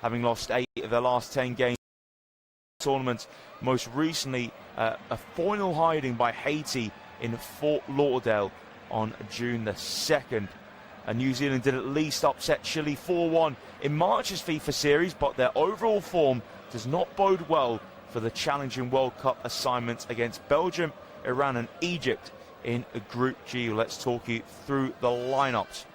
having lost 8 of their last 10 games in the tournament. Most recently, a 4-0 hiding by Haiti in Fort Lauderdale on June the 2nd. New Zealand did at least upset Chile 4-1 in March's FIFA series, but their overall form does not bode well for the challenging World Cup assignment against Belgium, Iran and Egypt in Group G. Let's talk you through the lineups.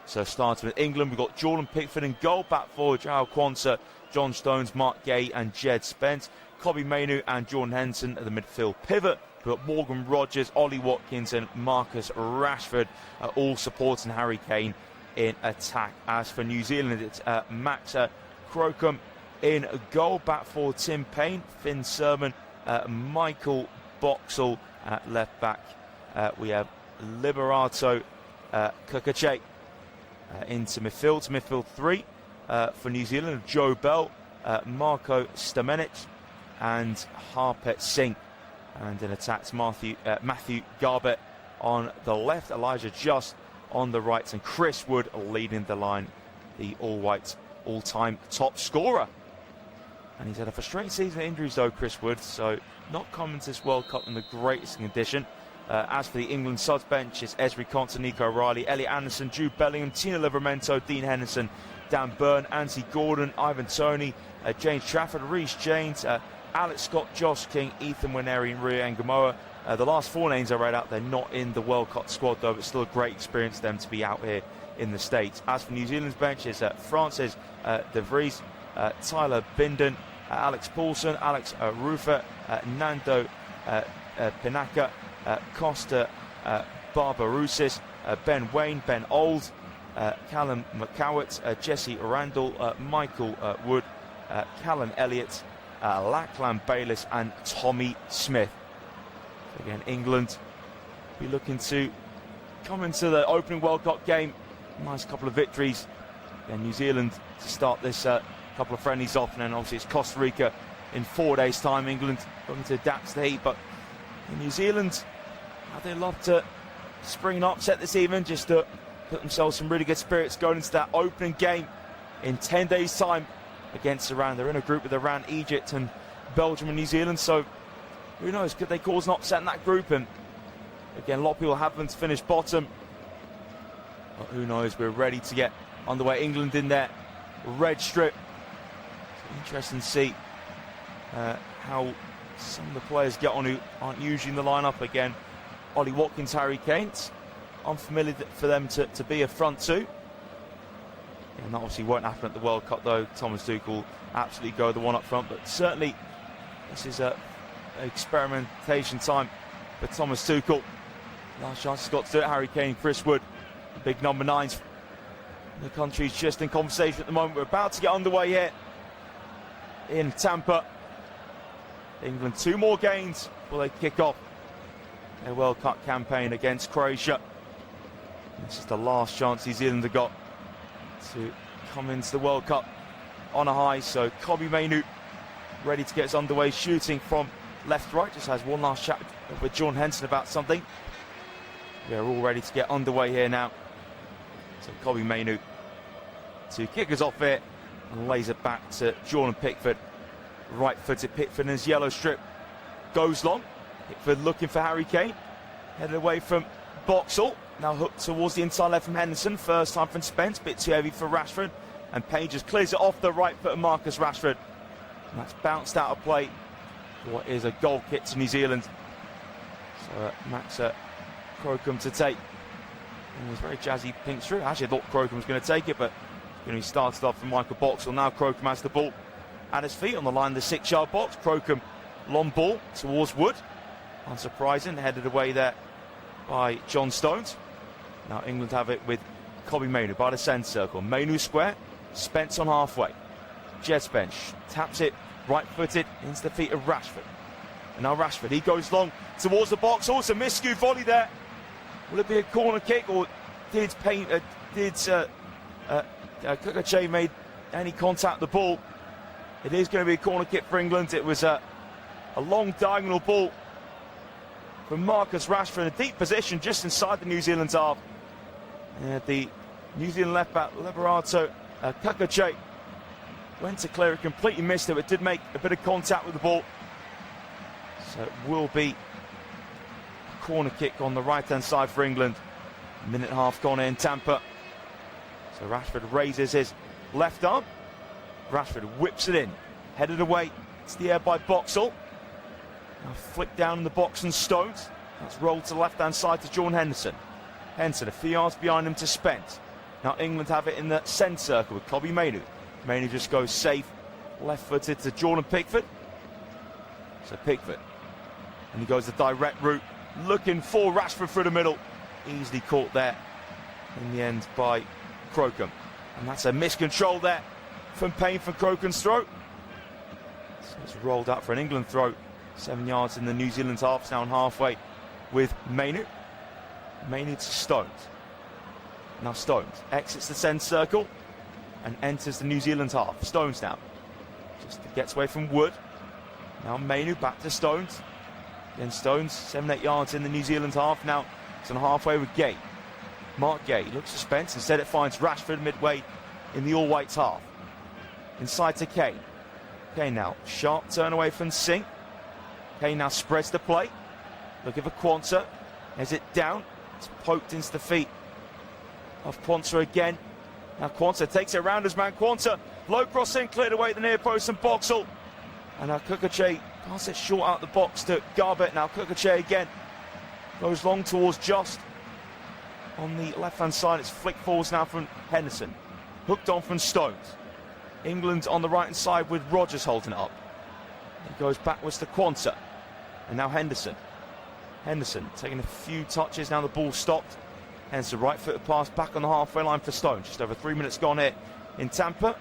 So starting with England, we've got Jordan Pickford in goal, back forward Joao Quansah, John Stones, Mark Gay and Jed Spence, Kobbie Mainoo and Jordan Henderson at the midfield pivot. We've got Morgan Rogers, Ollie Watkins and Marcus Rashford all supporting Harry Kane in attack. As for New Zealand, it's Max Crocombe in goal, back forward Tim Payne, Finn Sermon, Michael Boxall at left back. We have Liberato Kukache into midfield. To midfield 3 for New Zealand, Joe Bell, Marco Stamenic and Harpreet Singh. And in attacks, Matthew Garbett on the left, Elijah Just on the right, and Chris Wood leading the line, the all-white all-time top scorer. And he's had a frustrating season of injuries though, Chris Wood, so not coming to this World Cup in the greatest condition. As for the England subs bench, it's Esri Konsa, Nico O'Reilly, Elliot Anderson, Jude Bellingham, Tino Livramento, Dean Henderson, Dan Burn, Anthony Gordon, Ivan Toney, James Trafford, Reece James, Alex Scott, Josh King, Ethan Waneri and Rio Ngamoa. The last 4 names I read out, they're not in the World Cup squad though, but still a great experience for them to be out here in the States. As for New Zealand's bench, it's Francis De Vries, Tyler Binden, Alex Paulson, Alex Rufer, Nando Pinaka, Costa Barbarousis, Ben Wayne, Ben Old, Callum McCowett, Jesse Randall, Michael Wood, Callan Elliott, Lachlan Bayliss and Tommy Smith. Again, England be looking to come into the opening World Cup game. Nice couple of victories. Then New Zealand to start this couple of friendlies off, and then obviously it's Costa Rica in 4 days' time. England looking to adapt to the heat, but in New Zealand, they love to spring an upset this evening just to put themselves some really good spirits going into that opening game in 10 days' time against Iran. They're in a group with Iran, Egypt and Belgium and New Zealand, so who knows, could they cause an upset in that group? And again, a lot of people have them to finish bottom, but who knows, we're ready to get underway. England in their red strip. It's interesting to see how some of the players get on who aren't usually in the lineup. Again, Ollie Watkins, Harry Kane, unfamiliar for them to be a front two. And that obviously won't happen at the World Cup though. Thomas Tuchel will absolutely go the one up front, but certainly this is a experimentation time for Thomas Tuchel. Last chance he's got to do it. Harry Kane, Chris Wood, big number 9s. The country's just in conversation at the moment. We're about to get underway here in Tampa. England 2 more games before they kick off their World Cup campaign against Croatia. This is the last chance New Zealand have got to come into the World Cup on a high. So Kobbie Mainoo ready to get us underway, shooting from left to right. Just has one last chat with John Henson about something. We're all ready to get underway here now. So Kobbie Mainoo to kick us off here and lays it back to Jordan Pickford. Right-footed Pickford in his yellow strip goes long. Pickford looking for Harry Kane, headed away from Boxall. Now hooked towards the inside left from Henderson. First time from Spence, bit too heavy for Rashford, and Payne just clears it off the right foot of Marcus Rashford. And that's bounced out of play for what is a goal kick to New Zealand. So Max Crocombe to take. And it was very jazzy pink through. I actually thought Crocombe was going to take it, but going to be started off from Michael Boxall. Now Crocombe has the ball at his feet on the line of the 6-yard box. Crocombe, long ball towards Wood. Unsurprising, headed away there by John Stones. Now England have it with Kobbie Mainoo by the centre circle. Mainoo square, Spence on halfway. Jed Spence taps it right-footed into the feet of Rashford. And now Rashford, he goes long towards the box. Also miscue volley there. Will it be a corner kick, or did Kukache made any contact with the ball? It is going to be a corner kick for England. It was a long diagonal ball from Marcus Rashford in a deep position just inside the New Zealand half. And the New Zealand left back Liberato Kukache went to clear it, completely missed it, but did make a bit of contact with the ball. So it will be a corner kick on the right-hand side for England. Minute and a half gone in Tampa. So Rashford raises his left arm. Rashford whips it in, headed away. It's the air by Boxall. Now flicked down in the box and Stones. That's rolled to the left-hand side to Jordan Henderson. Henderson a few yards behind him to Spence. Now England have it in the centre circle with Kobbie Mainoo. Mainoo just goes safe, left-footed to Jordan Pickford. So Pickford, and he goes the direct route, looking for Rashford through the middle. Easily caught there in the end by Crocombe. And that's a miscontrol there from Payne for Crocombe's throw. So it's rolled out for an England throw. 7 yards in the New Zealand half, down halfway with Mainoo. Mainoo to Stones. Now Stones exits the centre circle and enters the New Zealand half. Stones now just gets away from Wood. Now Mainoo back to Stones. Then Stones 7-8 yards in the New Zealand half. Now it's on halfway with Gay. Mark Gay looks to Spence. Instead it finds Rashford midway in the all-whites half. Inside to Kane. Kane now sharp turn away from Singh. Kane now spreads the play. Looking for Quansah. Has it down. It's poked into the feet of Quansah again. Now Quansah takes it around his man Quansah. Low crossing, cleared away at the near post and Boxall. And now Kukuchei passes it short out the box to Garbett. Now Kukuchei again goes long towards Just. On the left-hand side, it's flicked forwards now from Henderson. Hooked on from Stones. England on the right-hand side with Rodgers holding it up. He goes backwards to Quansah. And now Henderson. Henderson taking a few touches, now the ball stopped. Hence the right-footed pass back on the halfway line for Stones. Just over 3 minutes gone here in Tampa.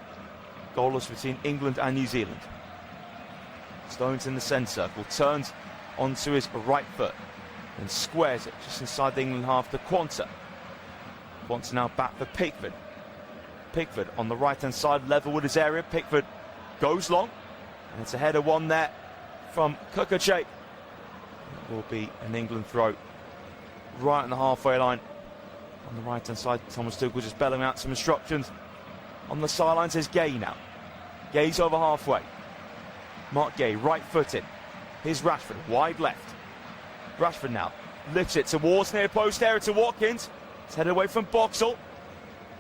Goalless between England and New Zealand. Stones in the centre circle, turns onto his right foot and squares it just inside the England half to Quansah. Quansah now back for Pickford. Pickford on the right-hand side, level with his area. Pickford goes long, and it's a header one there from Kukuchei. It will be an England throw right on the halfway line. On the right-hand side, Thomas Tuchel just bellowing out some instructions. On the sidelines is Gay now. Gay's over halfway. Mark Gay, right-footed. Here's Rashford, wide left. Rashford now lifts it towards near post area to Watkins. It's headed away from Boxall.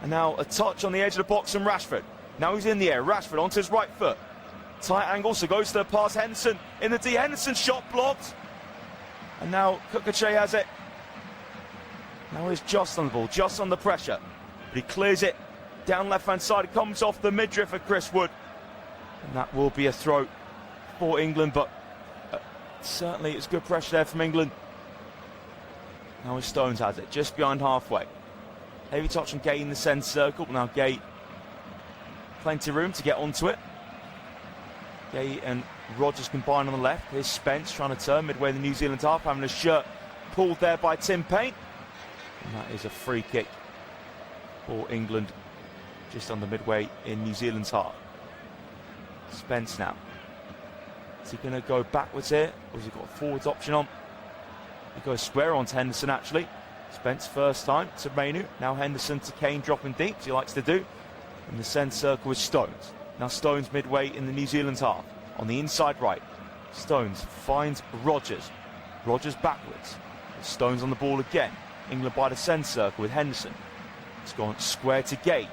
And now a touch on the edge of the box from Rashford. Now he's in the air. Rashford onto his right foot. Tight angle, so goes to the pass. Henderson in the D. Henderson shot blocked. And now Kukuchei has it. Now he's just on the ball, just on the pressure. But he clears it down left-hand side. It comes off the midriff of Chris Wood. And that will be a throw for England, but certainly it's good pressure there from England. Now Stones has it, just behind halfway. Heavy touch on Gay in the centre circle, but now Gay, plenty of room to get onto it. Gay and Rodgers combine on the left. Here's Spence trying to turn midway in the New Zealand half, having a shirt pulled there by Tim Payne. And that is a free kick for England, just on the midway in New Zealand's half. Spence now. Is he going to go backwards here, or has he got a forwards option on? He goes square on to Henderson, actually. Spence first time to Mainoo. Now Henderson to Kane, dropping deep, as he likes to do. In the centre circle with Stones. Now Stones midway in the New Zealand half. On the inside right. Stones finds Rodgers. Rodgers backwards. Stones on the ball again. England by the centre circle with Henderson. It's gone square to Gay.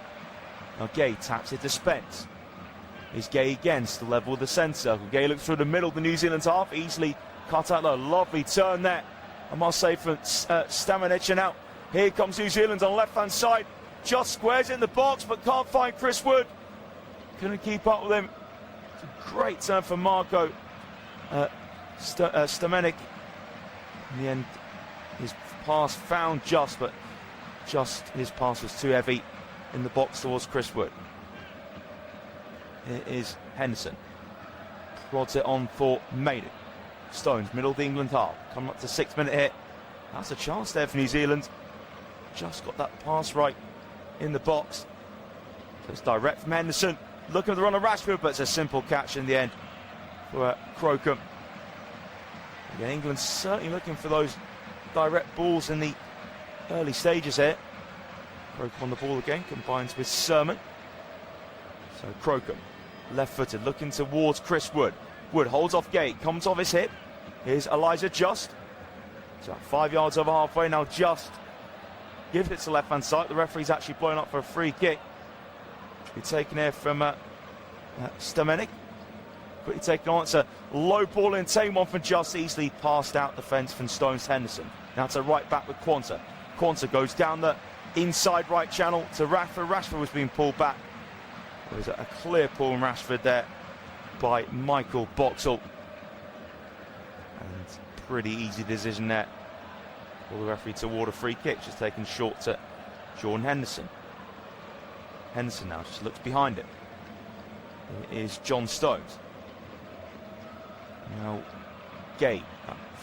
Now Gay taps it to Spence. Here's Gay again, still level with the centre circle. Gay looks through the middle of the New Zealand half. Easily cut out a lovely turn there. I must say from Stamanic. And now here comes New Zealand on the left-hand side. Just squares in the box, but can't find Chris Wood. Couldn't keep up with him. It's a great turn for Marco Stamanic. In the end, his pass found Just, but Just his pass was too heavy in the box towards Chris Wood. Here is Henderson. Prods it on for Mainoo. Stones, middle of the England half. Coming up to 6 minute hit. That's a chance there for New Zealand. Just got that pass right in the box. So it's direct from Henderson. Looking at the run of Rashford, but it's a simple catch in the end for Crocombe. Again, England certainly looking for those direct balls in the early stages here. Crocombe on the ball again, combines with Sermon. So Crocombe left-footed, looking towards Chris Wood. Wood holds off Gate, comes off his hip. Here's Elijah Just. So 5 yards over halfway now. Just gives it to left-hand side. The referee's actually blown up for a free kick. Be taken here from Stamenik. Quickly taken on. It's a low ball in. Tame one from Just, easily passed out the fence from Stones Henderson. Now to right back with Quanta. Quanta goes down the inside right channel to Rashford. Rashford was being pulled back. There was a clear pull from Rashford there by Michael Boxall. And pretty easy decision there for the referee to award a free kick. Just taken short to Jordan Henderson. Henderson now just looks behind him. It is John Stones. Now Gay,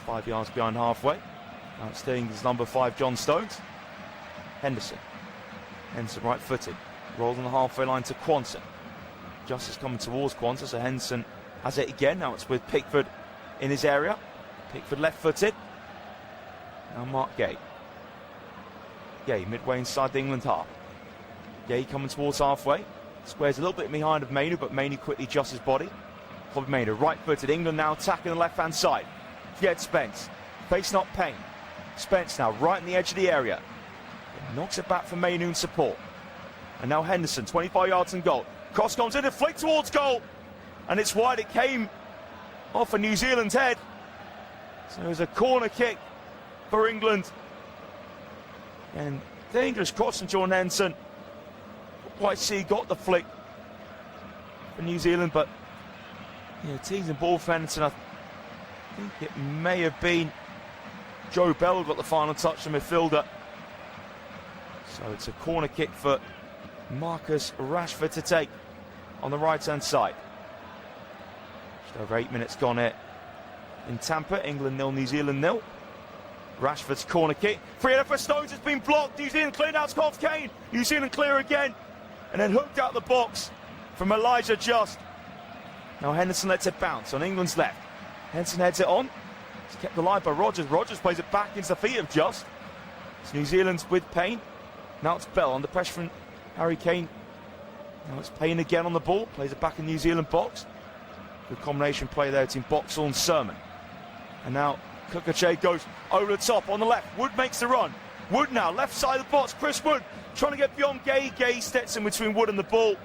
5 yards behind halfway. Now staying is number 5, John Stones. Henderson right-footed. Rolls on the halfway line to Quanson. Justice coming towards Quanson, so Henderson has it again. Now it's with Pickford in his area. Pickford left-footed. Now Mark Gay. Gay midway inside the England half. Gay coming towards halfway. Squares a little bit behind of Mainu, but Mainu quickly adjusts his body. Bobby Mainu right-footed. England now attacking the left-hand side. Jed Spence facing up Payne. Spence now right in the edge of the area. Knocks it back for Mainu in support. And now Henderson, 25 yards and goal. Cross comes in and flick towards goal. And it's wide. It came off of New Zealand's head. So it was a corner kick for England. And dangerous cross from Jordan Henderson. Quite see he got the flick for New Zealand, but teams and ball for Henderson. I think it may have been Joe Bell who got the final touch, the midfielder. So it's a corner kick for Marcus Rashford to take on the right-hand side. Just over 8 minutes gone here in Tampa. England 0, New Zealand 0. Rashford's corner kick. Free header for Stones. It's been blocked. New Zealand cleared out. Scott's Kane. New Zealand clear again. And then hooked out the box from Elijah Just. Now Henderson lets it bounce on England's left. Henderson heads it on. It's kept alive by Rogers. Rogers plays it back into the feet of Just. It's New Zealand's with Payne. Now it's Bell under pressure from Harry Kane. Now it's Payne again on the ball. Plays it back in New Zealand box. Good combination play there between Boxall and Sermon. And now Kukache goes over the top on the left. Wood makes the run. Wood now left side of the box. Chris Wood trying to get beyond Gay. Gay steps in between Wood and the ball.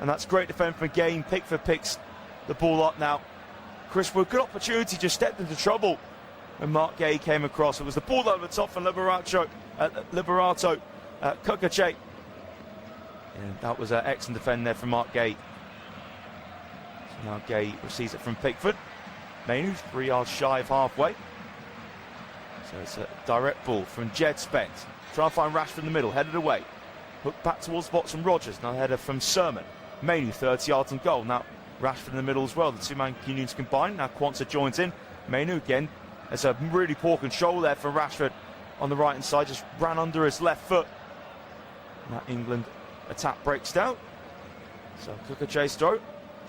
And that's great defending from Gay. Pickford picks the ball up now. Chris Wood, good opportunity, just stepped into trouble when Mark Gay came across. It was the ball over the top from Liberato Kukache. And that was an excellent defend there from Mark Gay. So now Gay receives it from Pickford. Mainu's 3 yards shy of halfway. So it's a direct ball from Jed Spence. Trying to find Rashford in the middle, headed away. Hooked back towards the box from Rogers. Now header from Sermon. Mainu 30 yards and goal. Now Rashford in the middle as well. The two-man unions combined. Now Quanta joins in. Mainu again. There's a really poor control there for Rashford on the right-hand side. Just ran under his left foot. Now England attack breaks down. So Kukache's throw.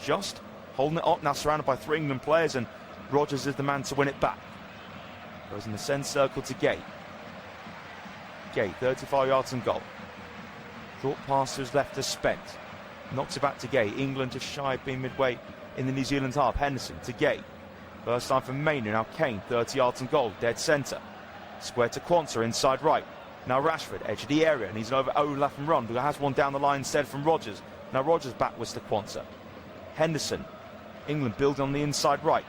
Just holding it up. Now surrounded by 3 England players. And Rogers is the man to win it back. Goes in the centre circle to Gay. Gay, 35 yards and goal. Short pass to his left to Spence. Knocks it back to Gay. England just shy of being midway in the New Zealand half. Henderson to Gay. First time from Mainu. Now Kane, 30 yards and goal. Dead centre. Square to Quanta, inside right. Now Rashford, edge of the area. And he's an overlap and run, but has one down the line instead from Rogers. Now Rogers backwards to Quanta. Henderson. England building on the inside right.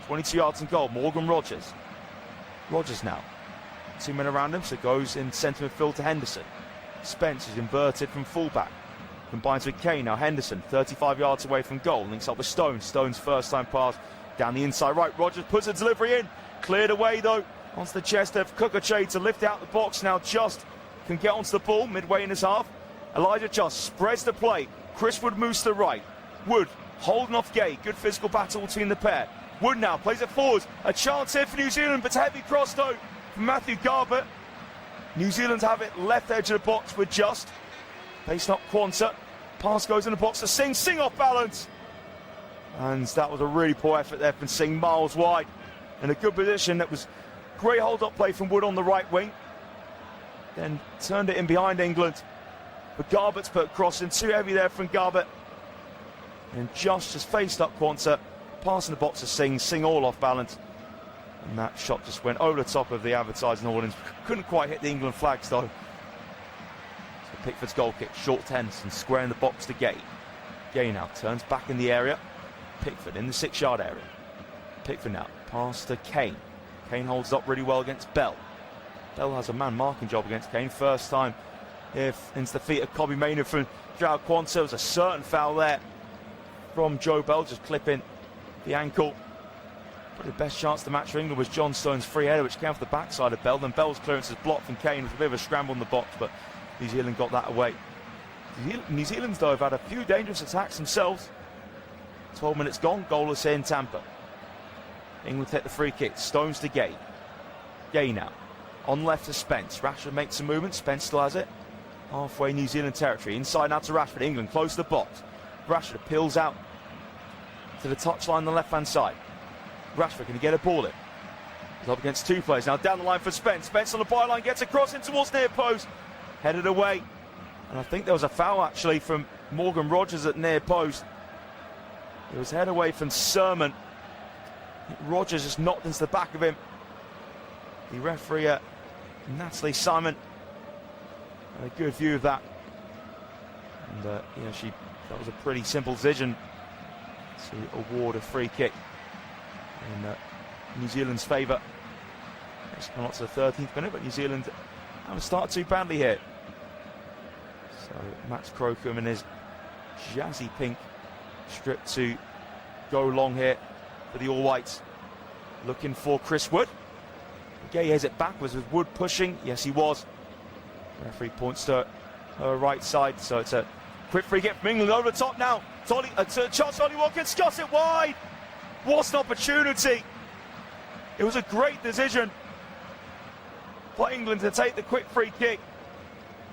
22 yards and goal. Morgan Rogers. Rogers now. 2 men around him, so goes in centre midfield to Henderson. Spence is inverted from fullback. Combines with Kane. Now Henderson, 35 yards away from goal. Links up with Stones. Stones first time pass down the inside right. Rogers puts a delivery in. Cleared away though. Onto the chest of Kukache to lift out the box. Now Just can get onto the ball midway in his half. Elijah Just spreads the play. Chris Wood moves to the right. Wood holding off Gay. Good physical battle between the pair. Wood now plays it forward. A chance here for New Zealand, but heavy cross though from Matthew Garbutt. New Zealand have it left edge of the box with Just. Pacing up Quanta. Pass goes in the box to Singh. Singh off balance. And that was a really poor effort there from Singh, miles wide. In a good position. That was great hold-up play from Wood on the right wing. Then turned it in behind England. But Garbutt's put a cross in. Too heavy there from Garbutt. And just faced up Quanta, passing the box to Singh all off balance. And that shot just went over the top of the advertising audience. Couldn't quite hit the England flags though. So Pickford's goal kick, short to Henderson, squaring the box to Gay. Gay now turns back in the area. Pickford in the 6-yard area. Pickford now, pass to Kane. Kane holds up really well against Bell. Bell has a man marking job against Kane. First time into the feet of Kobbie Mainoo from João Quanta. There was a certain foul there from Joe Bell, just clipping the ankle. Probably the best chance to match for England was John Stone's free header, which came off the backside of Bell. Then Bell's clearance is blocked from Kane with a bit of a scramble in the box, but New Zealand got that away. New Zealand, though, have had a few dangerous attacks themselves. 12 minutes gone, goalless here in Tampa. England take the free kick. Stones to Gay. Gay now. On left to Spence. Rashford makes some movement. Spence still has it. Halfway New Zealand territory. Inside now to Rashford. England close to the box. Rashford appeals out to the touchline on the left-hand side. Rashford can he get a ball in? He's up against two players. Now down the line for Spence. Spence on the byline. Gets across in towards near post. Headed away. And I think there was a foul actually from Morgan Rogers at near post. It was head away from Sermon. Rogers just knocked into the back of him. The referee, Natalie Simon, had a good view of that. And that was a pretty simple decision to award a free kick in New Zealand's favour. It's come up to the 13th minute, but New Zealand haven't started too badly here. So Max Crocombe in his jazzy pink strip to go long here for the All Whites. Looking for Chris Wood. Gay has it backwards with Wood pushing. Yes, he was. Referee points to her right side. So it's a quick free kick from England over the top now. Charles Ollie Watkins scuffs it wide. What an opportunity. It was a great decision for England to take the quick free kick.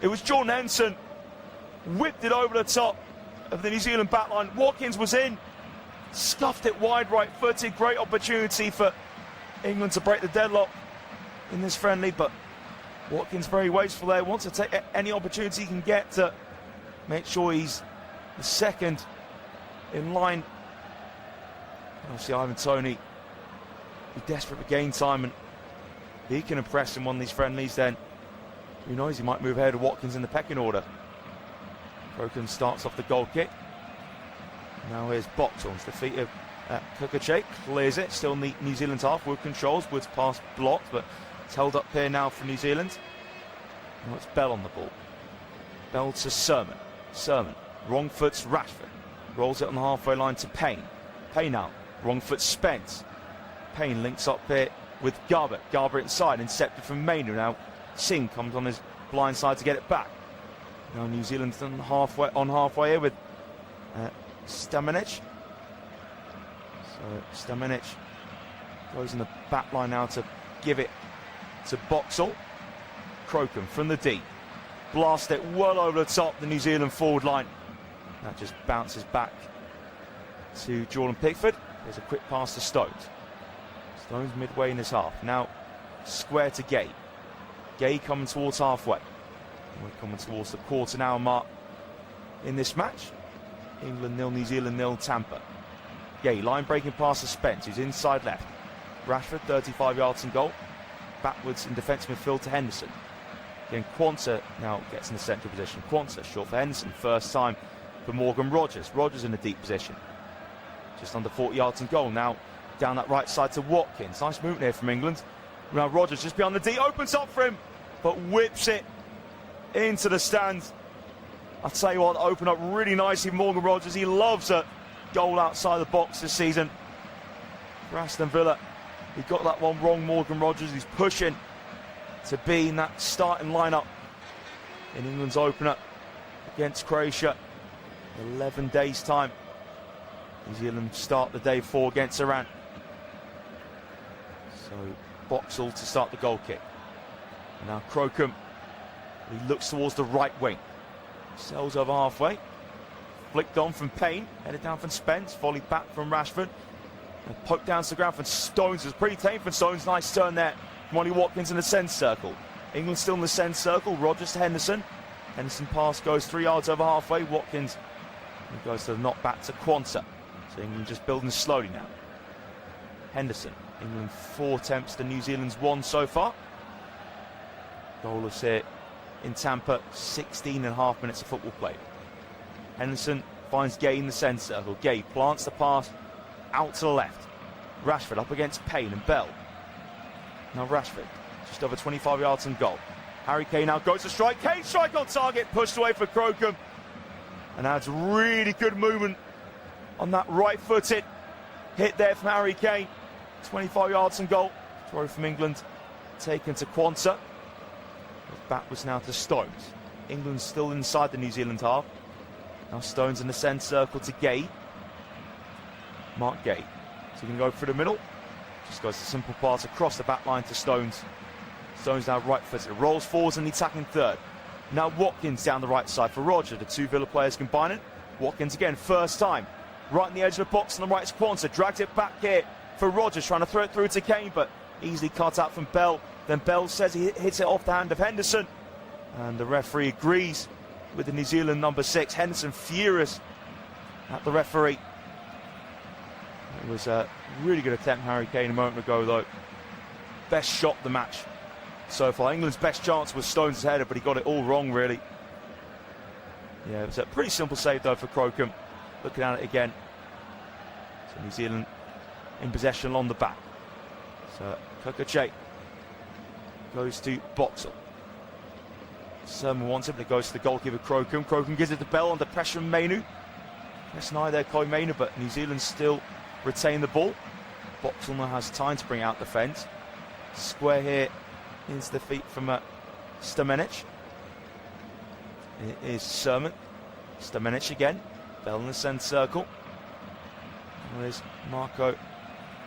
It was Jordan Henderson. Whipped it over the top of the New Zealand backline. Watkins was in. Scuffed it wide right-footed. Great opportunity for England to break the deadlock in this friendly, but Watkins very wasteful there. Wants to take any opportunity he can get to make sure he's the second in line. Obviously Ivan Toney be desperate for game time, and if he can impress in one of these friendlies, then who knows, he might move ahead of Watkins in the pecking order. Crocombe starts off the goal kick. Now here's Boxall to the feet of Kukache, clears it, still New Zealand's half. Wood controls, Wood's pass blocked, but it's held up here now for New Zealand. Now it's Bell on the ball. Bell to Sermon. Sermon, wrong foot's Rashford. Rolls it on the halfway line to Payne. Payne now, wrong foot Spence. Payne links up here with Garbutt. Garbutt inside, intercepted from Mainoo. Now Singh comes on his blind side to get it back. Now New Zealand's on halfway here with Stamenic. So Stamenic goes in the back line now to give it to Boxall. Crocombe from the deep. Blast it well over the top, the New Zealand forward line. That just bounces back to Jordan Pickford. There's a quick pass to Stones. Stones midway in his half. Now square to Gay. Gay coming towards halfway. We're coming towards the quarter hour mark in this match. England 0, New Zealand 0, Tampa. Gay, line breaking pass to Spence, who's inside left. Rashford, 35 yards in goal. Backwards in defensive midfield to Henderson. Again, Quanta now gets in the central position. Quanta short for Henderson, first time for Morgan Rogers. Rogers in a deep position. Just under 40 yards in goal. Now down that right side to Watkins. Nice movement here from England. Now Rogers just beyond the D, opens up for him, but whips it into the stands. I'll tell you what, open up really nicely. Morgan Rogers, he loves a goal outside the box this season for Aston Villa. He got that one wrong, Morgan Rogers. He's pushing to be in that starting lineup in England's opener against Croatia in 11 days' time. New Zealand start the day 4 against Iran. So Boxall to start the goal kick. And now Crocombe, he looks towards the right wing. Sells over halfway. Flicked on from Payne. Headed down from Spence. Volleyed back from Rashford. And poked down to the ground from Stones. It was pretty tame from Stones. Nice turn there from Ollie Watkins in the centre circle. England still in the centre circle. Rogers to Henderson. Henderson pass goes 3 yards over halfway. Watkins He goes to the knock back to Quanta. So England just building slowly now. Henderson. England 4 attempts to New Zealand's 1 so far. Goalless here in Tampa. 16.5 minutes of football played. Henderson finds Gay in the centre circle. Gay plants the pass out to the left. Rashford up against Payne and Bell. Now Rashford, just over 25 yards and goal. Harry Kane now goes to strike. Kane strike on target, pushed away for Crocombe. And that's really good movement on that right-footed hit there from Harry Kane. 25 yards and goal. Throw from England taken to Quanta. Backwards now to Stones. England still inside the New Zealand half. Now Stones in the centre circle to Gay. Mark Gay. So he can go through the middle. Just goes a simple pass across the back line to Stones. Stones now right-footed. Rolls forwards in the attacking third. Now Watkins down the right side for Roger. The 2 Villa players combining. Watkins again, first time. Right in the edge of the box on the right is Quanta. Dragged it back here for Rogers, trying to throw it through to Kane, but easily cut out from Bell. Then Bell says he hits it off the hand of Henderson. And the referee agrees with the New Zealand number 6. Henderson furious at the referee. It was a really good attempt, Harry Kane, a moment ago, though. Best shot of the match so far. England's best chance was Stones' header, but he got it all wrong, really. Yeah, it was a pretty simple save, though, for Crocombe. Looking at it again. So New Zealand in possession along the back. So Kukuchei goes to Boxall. Sermon wants it, but it goes to the goalkeeper Crocombe. Crocombe gives it to Bell under pressure from Mainu. That's an eye there, Koi Mainu, but New Zealand still retain the ball. Boxall now has time to bring out defence. Square here into the feet from Stamenic. It is Sermon. Stamenic again. Bell in the centre circle. There's Marco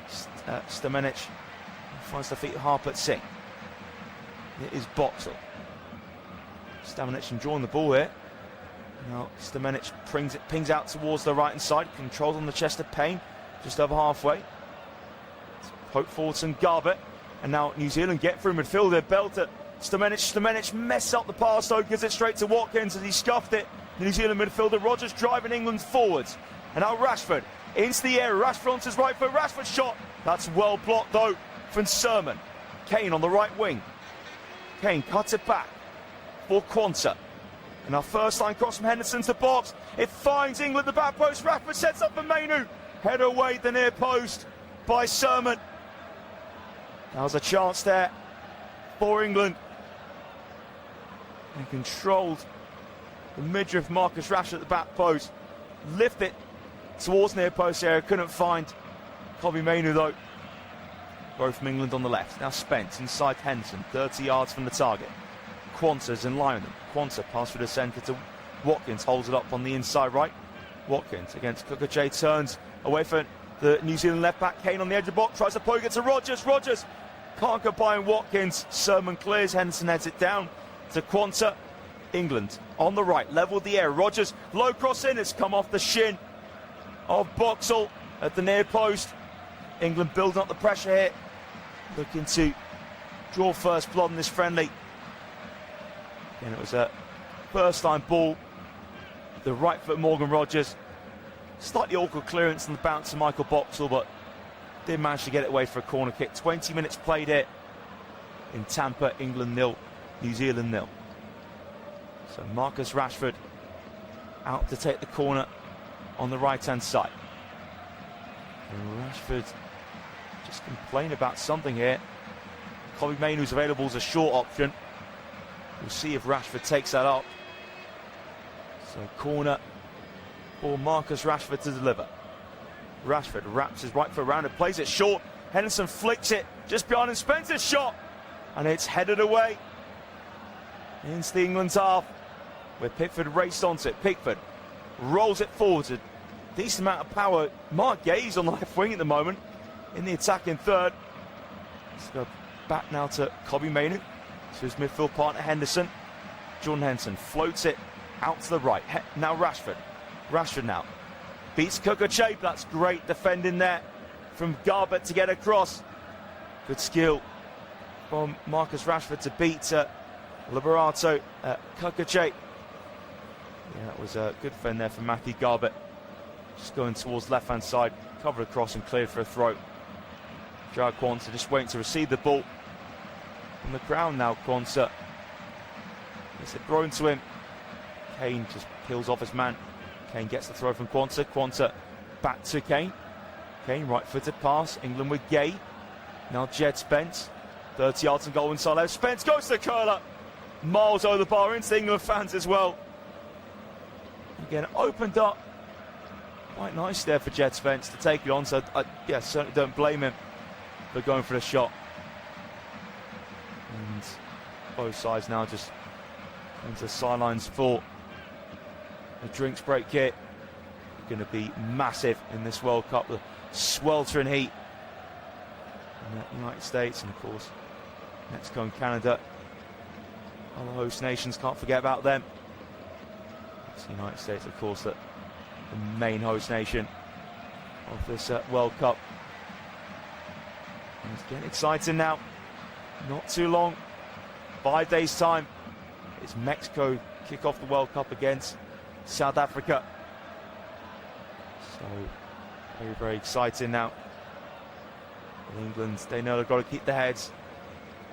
Stamenic. Finds the feet of Harper Singh. It is Boxall. Stamenic enjoying the ball here. Now Stamenic pings out towards the right hand side. Controlled on the chest of Payne. Just over halfway. Hope forwards and Garbutt. And now New Zealand get through midfield. Bell to Stamenic. Stamenic messes up the pass though. Gives it straight to Watkins as he scuffed it. The New Zealand midfielder Rogers driving England forwards. And now Rashford into the air. Rashford on his right foot. Rashford shot. That's well blocked though from Sermon. Kane on the right wing. Kane cuts it back for Quanta. And our first line cross from Henderson to box. It finds England the back post. Rashford sets up for Mainu. Head away the near post by Sermon. That was a chance there for England. And controlled the midriff Marcus Rashford at the back post. Lift it towards near post area. Couldn't find Kobe Mainu though. Throw from England on the left. Now Spence inside Henderson. 30 yards from the target. Quanta's in line with them. Quanta pass through the centre to Watkins. Holds it up on the inside right. Watkins against Kukuchei. Turns away from the New Zealand left back. Kane on the edge of the box. Tries to poke it to Rogers. Rogers can't get by Watkins. Sermon clears. Henderson heads it down to Quanta. England on the right. Leveled the air. Rogers low cross in. It's come off the shin of Boxall at the near post. England building up the pressure here. Looking to draw first blood in this friendly. And it was a first time ball. The right foot Morgan Rogers. Slightly awkward clearance on the bounce of Michael Boxall, but did manage to get it away for a corner kick. 20 minutes played here in Tampa. England 0, New Zealand 0. So Marcus Rashford out to take the corner on the right hand side. And Rashford just complained about something here. Kobe Mainu's available as a short option. We'll see if Rashford takes that up. So corner for Marcus Rashford to deliver. Rashford wraps his right foot around and plays it short. Henderson flicks it just behind him. Spencer's shot. And it's headed away into the England's half, where Pickford raced onto it. Pickford rolls it forward. A decent amount of power. Mark Gay's on the left wing at the moment in the attacking third. Let's go back now to Kobe Mainu, to his midfield partner Henderson. Jordan Henderson floats it out to the right. Now Rashford. Rashford now beats Kukuchei. That's great defending there from Garbutt to get across. Good skill from Marcus Rashford to beat Liberato Kukuchei. Yeah, that was a good fend there for Matthew Garbett. Just going towards left-hand side, covered across and cleared for a throw. Joao Quansah just waiting to receive the ball. On the ground now, Quansah. It's thrown to him. Kane just peels off his man. Kane gets the throw from Quansah. Quansah back to Kane. Kane right-footed pass. England with Gay. Now Jed Spence. 30 yards and goal inside left. Spence goes to the curler. Miles over the bar into the England fans as well. Again, opened up quite nice there for Jed Spence to take it on. So, I certainly don't blame him for going for the shot. And both sides now just into the sidelines for a drinks break here. Going to be massive in this World Cup. The sweltering heat in the United States, and of course Mexico and Canada, other host nations, can't forget about them. It's the United States, of course, that the main host nation of this World Cup. And it's getting exciting now. Not too long, 5 days time, it's Mexico kick off the World Cup against South Africa. So very, very exciting now. In England, they know they've got to keep their heads.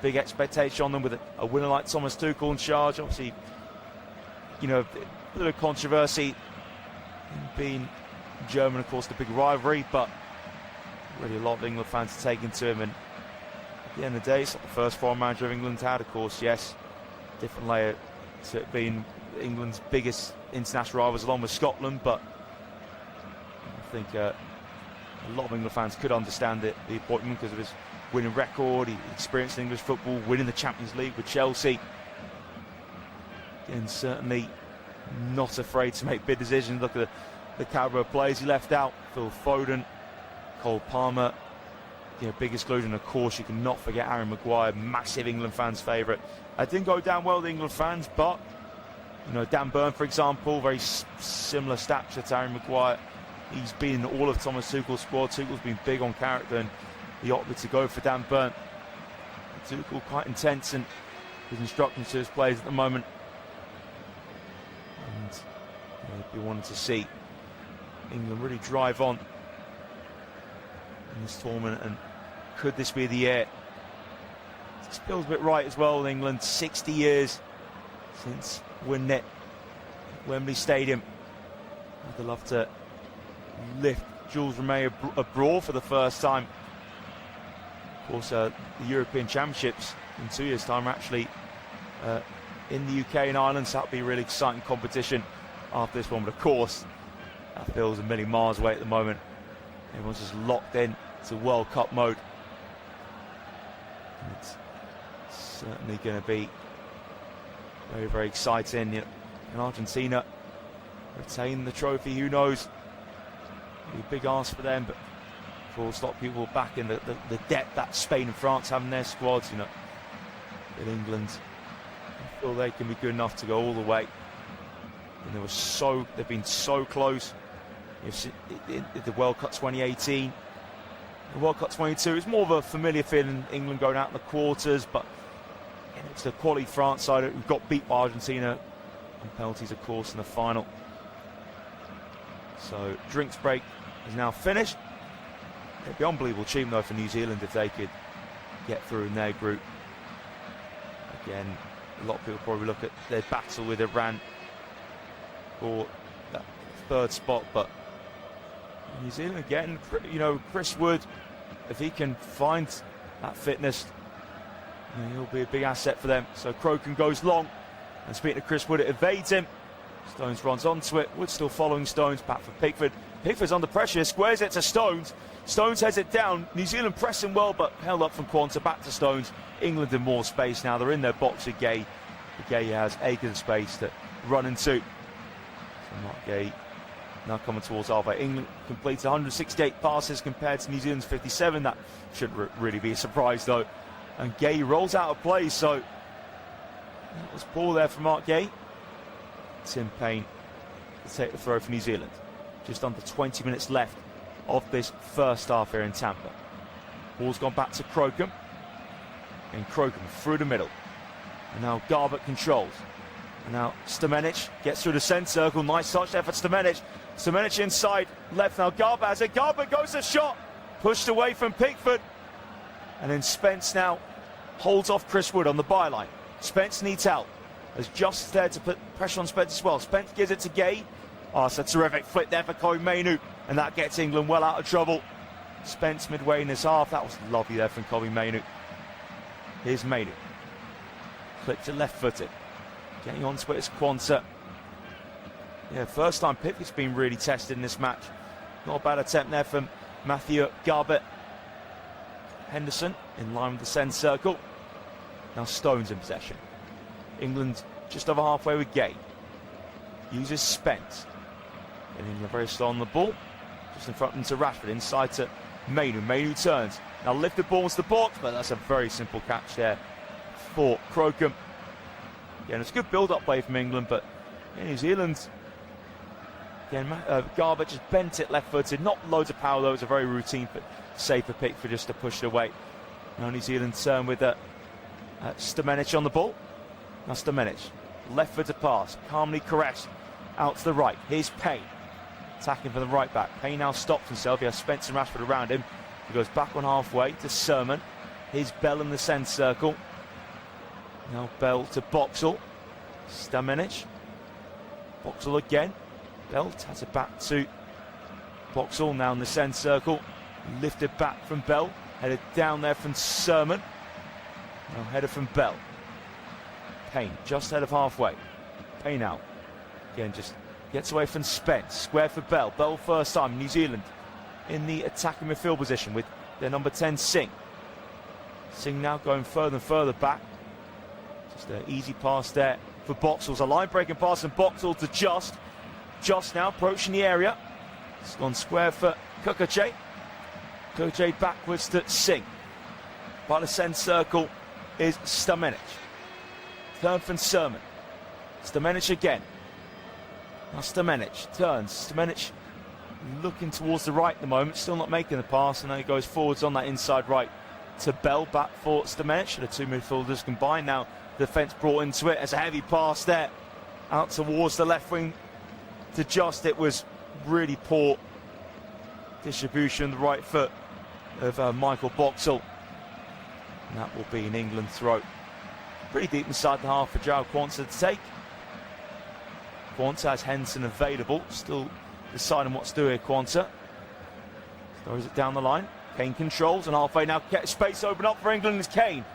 Big expectation on them with a winner like Thomas Tuchel in charge. Obviously, you know, a bit of controversy in being German, of course, the big rivalry, but really a lot of England fans are taking to him. And at the end of the day, it's not the first foreign manager of England's had, of course, yes. Different layer to it being England's biggest international rivals along with Scotland, but I think a lot of England fans could understand the appointment because of his winning record. He experienced English football, winning the Champions League with Chelsea. And certainly not afraid to make big decisions. Look at the calibre of players he left out. Phil Foden, Cole Palmer. You know, big exclusion, of course, you cannot forget Harry Maguire, massive England fans' favourite. It didn't go down well with England fans, but, you know, Dan Burn, for example, very similar stature to Harry Maguire. He's been in all of Thomas Tuchel's squad. Tuchel's been big on character, and he opted to go for Dan Burn. Tuchel quite intense in his instructions to his players at the moment. And you know, we wanted to see England really drive on in this tournament, and could this be the year? This feels a bit right as well. England, 60 years since winning it at Wembley Stadium. I'd love to lift Jules Rimet abroad for the first time. Of course, the European Championships in 2 years' time are actually in the UK and Ireland, so that'll be a really exciting competition after this one. But of course, that feels a million miles away at the moment. Everyone's just locked in to World Cup mode. And it's certainly going to be very, very exciting. You know, can Argentina retain the trophy? Who knows? It'll be a big ask for them, but of course, a lot of people back in the depth that Spain and France have in their squads. You know, in England, I feel they can be good enough to go all the way. And they've been so close. In the World Cup 2018, the World Cup 22, it's more of a familiar feeling. England going out in the quarters, but it's the quality France side who got beat by Argentina on penalties, of course, in the final. So drinks break is now finished. It'd be unbelievable cheap though for New Zealand if they could get through in their group. Again, a lot of people probably look at their battle with Iran for that third spot, but New Zealand again, you know, Chris Wood, if he can find that fitness, you know, he'll be a big asset for them. So Crocombe goes long, and speaking to Chris Wood, it evades him. Stones runs onto it. Wood still following Stones. Back for Pickford. Pickford's under pressure. Squares it to Stones. Stones heads it down. New Zealand pressing well, but held up from Quansah. Back to Stones. England in more space now. They're in their box with Gay. Gay has acres of space to run into. So Mark Gay now coming towards halfway. England completes 168 passes compared to New Zealand's 57. That shouldn't really be a surprise, though. And Gay rolls out of play, so that was poor there from Mark Gay. Tim Payne to take the throw for New Zealand. Just under 20 minutes left of this first half here in Tampa. Ball's gone back to Crocombe. And Crocombe through the middle. And now Garbett controls. And now Stamenic gets through the centre circle. Nice touch there for Stamenic. Stamenic inside left now. Garbutt has it. Garbutt goes a shot. Pushed away from Pickford. And then Spence now holds off Chris Wood on the byline. Spence needs help. There's just there to put pressure on Spence as well. Spence gives it to Gay. Oh, it's a terrific flick there for Kobe Mainoo. And that gets England well out of trouble. Spence midway in this half. That was lovely there from Kobe Mainoo. Here's Mainoo. Flicked it left-footed. Getting onto it is Quansah. Yeah, first time Pickford's been really tested in this match. Not a bad attempt there from Matthew Garbutt. Henderson in line with the centre circle. Now Stones in possession. England just over halfway with Gay. Uses Spence. And England very slow on the ball. Just in front into Rashford, inside to Mainoo. Mainoo turns. Now lifted ball into the box, but that's a very simple catch there for Crocombe. Yeah, and it's a good build-up play from England, but New Zealand, again, Garbutt just bent it left-footed. Not loads of power, though. It was a very routine save for Pickford just to push it away. Now New Zealand turn with Stamenic on the ball. Now Stamenic, left-footed pass, calmly caressed out to the right. Here's Payne, attacking from the right back. Payne now stops himself. He has Spence and Rashford around him. He goes back on halfway to Sermon. Here's Bell in the centre circle. Now Bell to Boxall. Stamenic. Boxall again. Bell has it back to Boxall now in the centre circle. Lifted back from Bell. Headed down there from Sermon. Now header from Bell. Payne just ahead of halfway. Payne out. Again just gets away from Spence. Square for Bell. Bell first time. New Zealand in the attacking midfield position with their number 10 Singh. Singh now going further and further back. Just an easy pass there for Boxall's a line breaking pass from Boxall to Just now approaching the area. It's gone square for Kukache. Kukache backwards to Singh. By the centre circle is Stamenic. Turn from Sermon. Stamenic again. Now Stamenic turns. Stamenic looking towards the right at the moment, still not making the pass, and then he goes forwards on that inside right to Bell, back for Stamenic. The two midfielders combined now. Defence brought into it as a heavy pass there out towards the left wing to Just. It was really poor distribution, the right foot of Michael Boxall, and that will be an England throw. Pretty deep inside the half for Jarrell Quansah to take. Quansah has Henderson available, still deciding what to do here. Quansah throws it down the line. Kane controls and halfway now, space open up for England is Kane.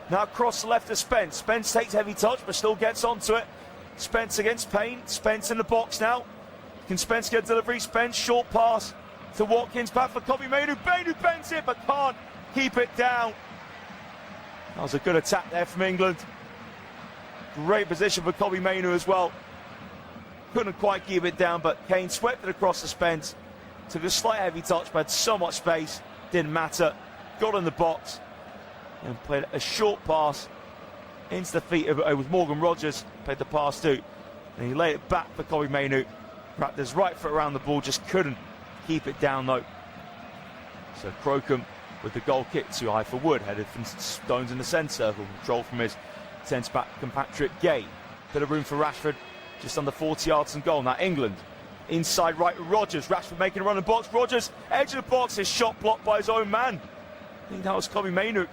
Now across the left to Spence. Spence takes heavy touch but still gets onto it. Spence against Payne. Spence in the box now. Can Spence get delivery? Spence short pass to Watkins, back for Kobe Mainoo. Mainoo bends it but can't keep it down. That was a good attack there from England. Great position for Kobe Mainoo as well. Couldn't quite keep it down, but Kane swept it across to Spence. Took a slight heavy touch but had so much space. Didn't matter. Got in the box and played a short pass into the feet of it was Morgan Rogers. Played the pass too. And he laid it back for Kobe Mainoo. Wrapped his right foot around the ball, just couldn't keep it down though. So Crocombe with the goal kick too high for Wood, headed from Stones in the centre circle. Control from his centre back compatriot Gay. Bit of room for Rashford, just under 40 yards from goal. Now England inside right with Rogers. Rashford making a run in the box. Rogers edge of the box, his shot blocked by his own man. I think that was Kobe Mainoo,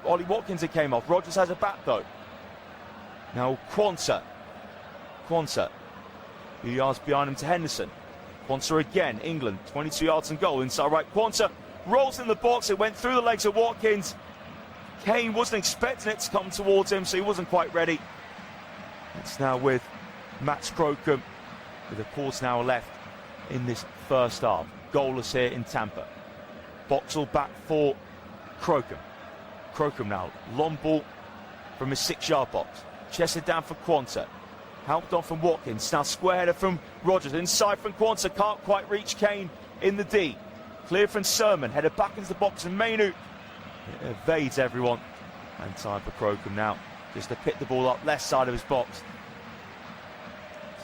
Ollie Watkins that came off. Rogers has it back though. Now Quansah, a few yards behind him to Henderson. Quansah again, England, 22 yards and goal, inside right. Quansah rolls in the box, it went through the legs of Watkins. Kane wasn't expecting it to come towards him, so he wasn't quite ready. It's now with Max Crocombe, with a quarter now left in this first half. Goalless here in Tampa. Boxall back for Crocombe. Crocombe now, long ball from his 6-yard box. Chested down for Quansah. Helped on from Watkins. Now square header from Rogers. Inside from Quansah. Can't quite reach Kane in the D. Clear from Sermon. Headed back into the box and Mainoo evades everyone. And time for Crocombe now just to pick the ball up left side of his box.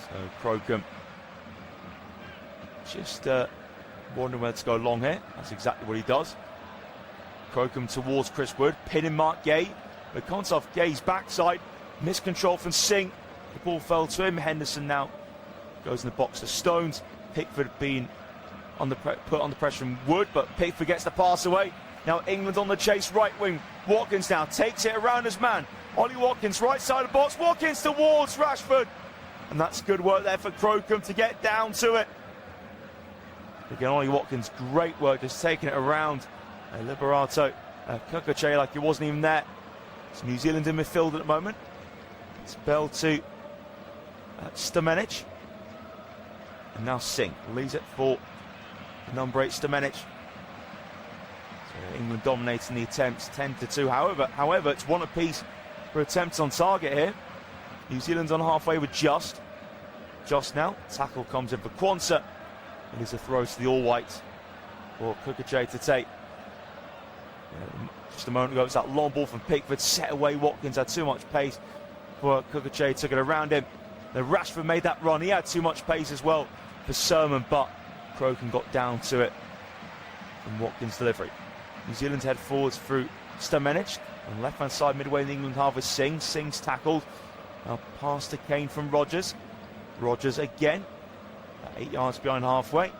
So Crocombe just wondering where to go long here. That's exactly what he does. Crocombe towards Chris Wood. Pinning Mark Gay. But comes off Gay's backside. Miscontrol from Singh. The ball fell to him. Henderson now goes in the box to Stones. Pickford being put under pressure from Wood, but Pickford gets the pass away. Now England on the chase, right wing. Watkins now takes it around his man. Ollie Watkins, right side of the box. Watkins towards Rashford. And that's good work there for Crocombe to get down to it. Again, Ollie Watkins, great work, just taking it around. Liberato, Kukuche like he wasn't even there. It's New Zealand in midfield at the moment. It's Bell to Stamenic. And now Singh leaves it for number 8, Stamenic. So England dominating the attempts 10-2. However, it's one apiece for attempts on target here. New Zealand's on halfway with Just. Just now, tackle comes in for Quansah. It is a throw to the all-whites for Kukuche to take. Just a moment ago, it's that long ball from Pickford, set away. Watkins had too much pace for Kukuche, took it around him. Then Rashford made that run. He had too much pace as well for Sermon, but Crocombe got down to it from Watkins' delivery. New Zealand head forwards through Stamenic. On the left-hand side, midway in the England half is Singh. Singh's tackled. Now pass to Kane from Rogers. Rogers again. 8 yards behind halfway.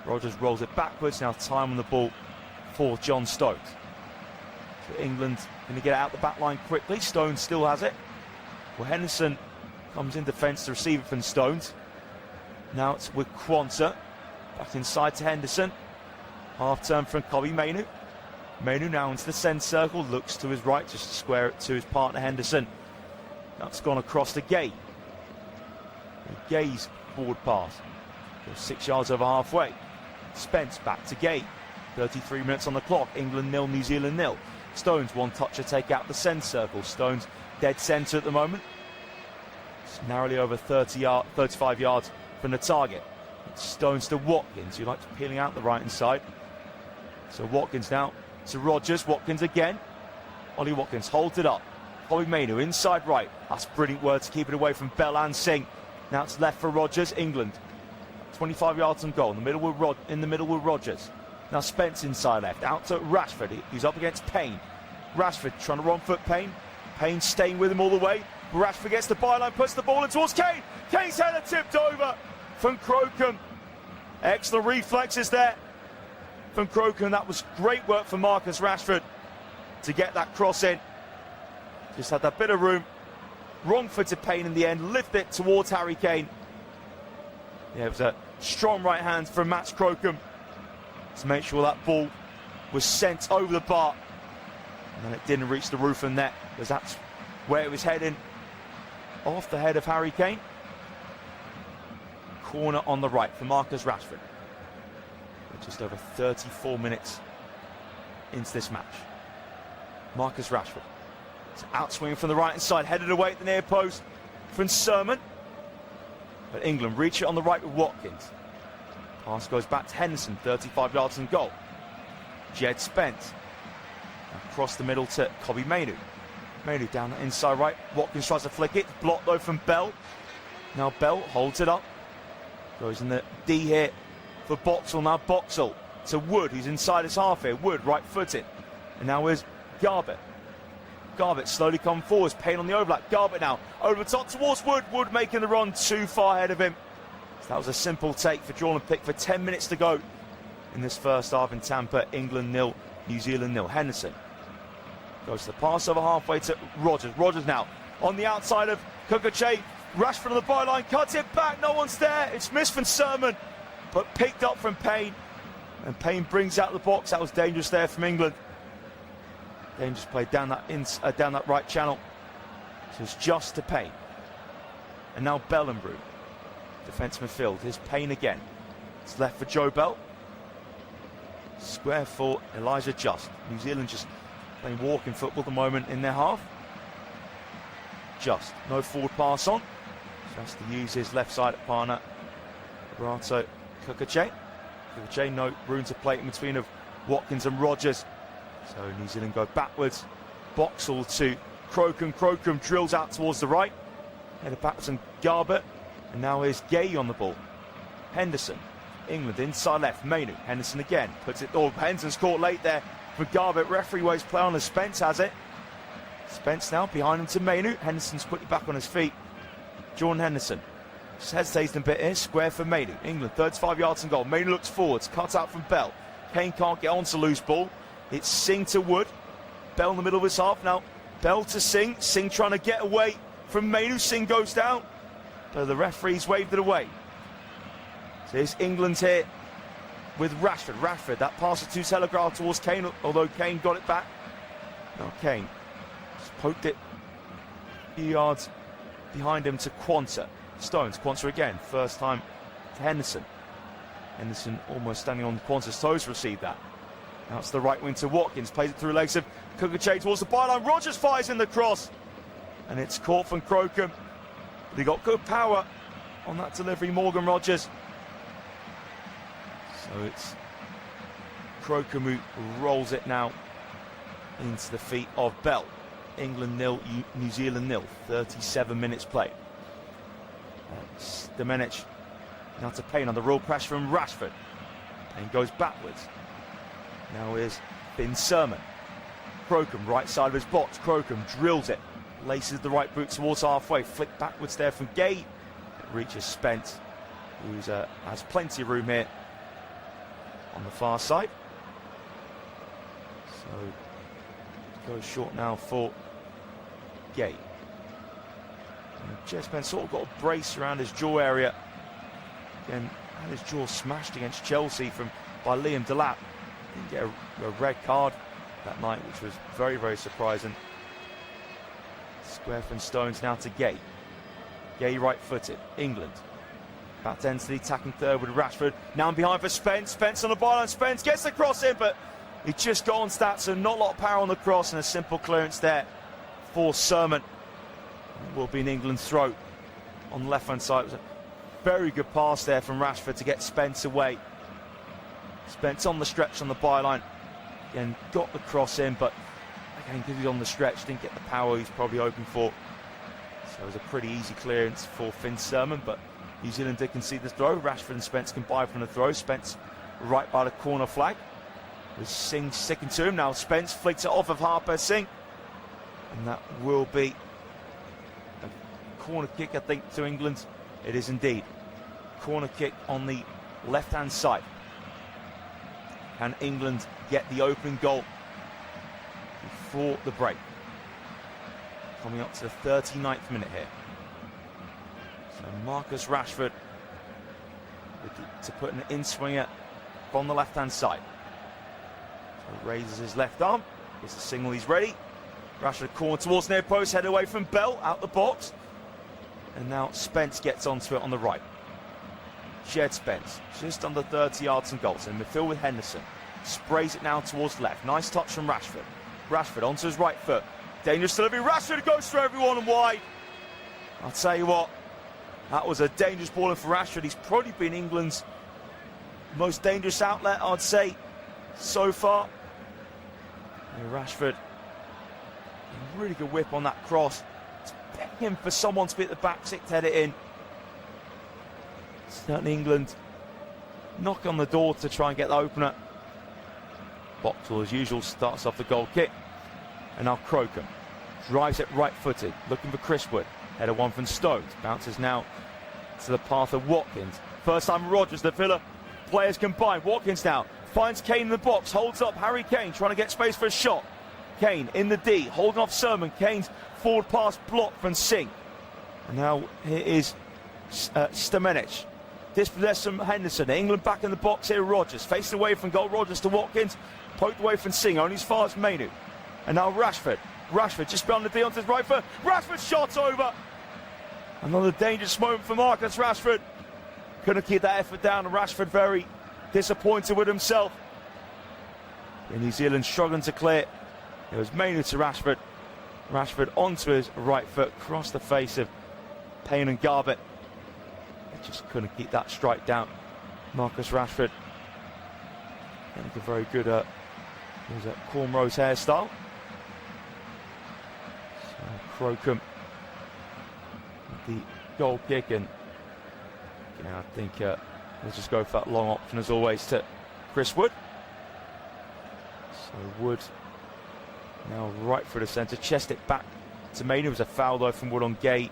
Rogers rolls it backwards. Now time on the ball for John Stones. So England going to get out the back line quickly. Stones still has it. Well, Henderson comes in defence to receive it from Stones. Now it's with Quansah. Back inside to Henderson. Half turn from Kobbie Mainoo. Mainoo now into the centre circle. Looks to his right just to square it to his partner Henderson. That's gone across to Gay. Gay's forward pass. Goes 6 yards over halfway. Spence back to Gay. 33 minutes on the clock. England 0, New Zealand 0. Stones one touch to take out the centre circle. Stones dead centre at the moment. It's narrowly over 35 yards from the target. It's Stones to Watkins, who likes peeling out the right hand side. So Watkins now to Rogers. Watkins again. Ollie Watkins holds it up. Kobbie Mainoo inside right. That's brilliant work to keep it away from Bell and Singh. Now it's left for Rogers. England 25 yards on goal. In the middle with Rogers. Now Spence inside left. Out to Rashford. He's up against Payne. Rashford trying to wrong foot Payne. Payne staying with him all the way. Rashford gets the byline, puts the ball in towards Kane. Kane's header tipped over from Crocombe. Excellent reflexes there from Crocombe. That was great work for Marcus Rashford to get that cross in. Just had that bit of room. Wrong foot to Payne in the end. Lift it towards Harry Kane. Yeah, it was a strong right hand from Matt Crocombe to make sure that ball was sent over the bar. And then it didn't reach the roof and net, because that's where it was heading. Off the head of Harry Kane. Corner on the right for Marcus Rashford. Just over 34 minutes into this match. Marcus Rashford. It's outswinging from the right hand side, headed away at the near post from Sermon. But England reach it on the right with Watkins. Pass goes back to Henderson, 35 yards from goal. Jed Spence. Across the middle to Kobbie Mainoo. Mainoo down the inside right. Watkins tries to flick it. Blocked though from Bell. Now Bell holds it up. Goes in the D here for Boxall. Now Boxall to Wood, who's inside his half here. Wood right footed. And now is Garbutt. Garbutt slowly come forwards. Payne on the overlap. Garbutt now over the top towards Wood. Wood making the run too far ahead of him. So that was a simple take for Jordan Pickford. 10 minutes to go in this first half in Tampa. England 0, New Zealand 0. Henderson goes to the pass over halfway to Rogers. Rogers now on the outside of Kukuche. Rashford on the byline, cuts it back. No one's there. It's missed from Sermon, but picked up from Payne. And Payne brings out the box. That was dangerous there from England. Dangerous play down that right channel. So it's just to Payne. And now Bellenbrew. Defence midfield. Here's Payne again. It's left for Joe Bell. Square for Elijah Just. New Zealand just playing walking football at the moment in their half. Just. No forward pass on. Just to use his left side partner. Liberato Kukuche. Kukuche, no room to play in between of Watkins and Rogers. So New Zealand go backwards. Boxall to Crocombe. Crocombe drills out towards the right. Headed backwards and Garbutt. And now here's Gay on the ball. Henderson. England inside left. Mainoo. Henderson again. Puts it. Oh, Henderson's caught late there for Garbutt. Referee waves play on as Spence has it. Spence now behind him to Mainoo. Henderson's quickly back on his feet. Jordan Henderson just hesitates a bit here. Square for Mainu. England 35 yards and goal. Mainu looks forwards, cuts out from Bell. Kane can't get onto loose ball. It's Singh to Wood. Bell in the middle of his half now. Bell to Singh. Singh trying to get away from Mainu. Singh goes down, but the referee's waved it away. So it's England here with Rashford. Rashford, that pass is too telegraphed towards Kane, although Kane got it back. Now Kane just poked it a few yards behind him to Quanta. Stones, Quanta again, first time to Henderson. Henderson almost standing on Quanta's toes to receive that. Now it's the right wing to Watkins, plays it through legs of Kukache towards the byline. Rogers fires in the cross, and it's caught from Crocombe. But he got good power on that delivery, Morgan Rogers. So it's Crocombe who rolls it now into the feet of Bell. England 0, New Zealand 0, 37 minutes played. Stamenic now to Payne on the real pressure from Rashford. Payne goes backwards. Now is Finn Sermon. Crocombe, right side of his box. Crocombe drills it. Laces the right boot towards halfway. Flick backwards there from Gay. It reaches Spence, who has plenty of room here on the far side. So goes short now for Gay. Jess Spence sort of got a brace around his jaw area. Again, had his jaw smashed against Chelsea by Liam Delap. Didn't get a red card that night, which was very, very surprising. Square from Stones now to Gay. Gay right-footed. England back to Ensley, attacking third with Rashford. Now behind for Spence. Spence on the byline. Spence gets the cross in, but he just got on stats, so not a lot of power on the cross, and a simple clearance there for Sermon. It will be in England's throat on the left-hand side. It was a very good pass there from Rashford to get Spence away. Spence on the stretch on the byline. Again, got the cross in, but again, because he's on the stretch, didn't get the power he's probably hoping for. So it was a pretty easy clearance for Finn Sermon, but New Zealand did concede the throw. Rashford and Spence combined from the throw. Spence right by the corner flag, with Singh sticking to him. Now Spence flicks it off of Harper Singh, and that will be a corner kick, I think, to England. It is indeed. Corner kick on the left-hand side. Can England get the opening goal before the break? Coming up to the 39th minute here. So Marcus Rashford to put an in-swinger from the left-hand side. So raises his left arm. Gets the signal, he's ready. Rashford corner towards near post, head away from Bell, out the box. And now Spence gets onto it on the right. Shared Spence, just under 30 yards and goals. In midfield with Henderson. Sprays it now towards left. Nice touch from Rashford. Rashford onto his right foot. Dangerous delivery. Rashford goes through everyone and wide. I'll tell you what, that was a dangerous ball in for Rashford. He's probably been England's most dangerous outlet, I'd say, so far. And Rashford, a really good whip on that cross. It's begging for someone to be at the back six to head it in. Certainly England knock on the door to try and get the opener. Boxall, as usual, starts off the goal kick. And now Crocombe drives it right-footed, looking for Chris Wood. Header one from Stones. Bounces now to the path of Watkins. First time Rogers, the Villa players combined. Watkins now finds Kane in the box, holds up Harry Kane, trying to get space for a shot. Kane in the D, holding off Sermon. Kane's forward pass blocked from Singh. And now here is Stamenic. Dispossessed from Henderson. England back in the box here. Rogers facing away from goal. Rogers to Watkins. Poked away from Singh, only as far as Mainu. And now Rashford. Rashford just beyond the D onto his right foot. Rashford shot over. Another dangerous moment for Marcus Rashford. Couldn't keep that effort down. And Rashford very disappointed with himself. And New Zealand struggling to clear. It was Mainu to Rashford. Rashford onto his right foot. Across the face of Payne and Garbutt. Just couldn't keep that strike down. Marcus Rashford. I think a very good cornrows hairstyle. So Crocombe with the goal kick, and I think we'll just go for that long option as always to Chris Wood. So Wood now right for the centre, chest it back to Mainu. It was a foul though from Wood on Gay.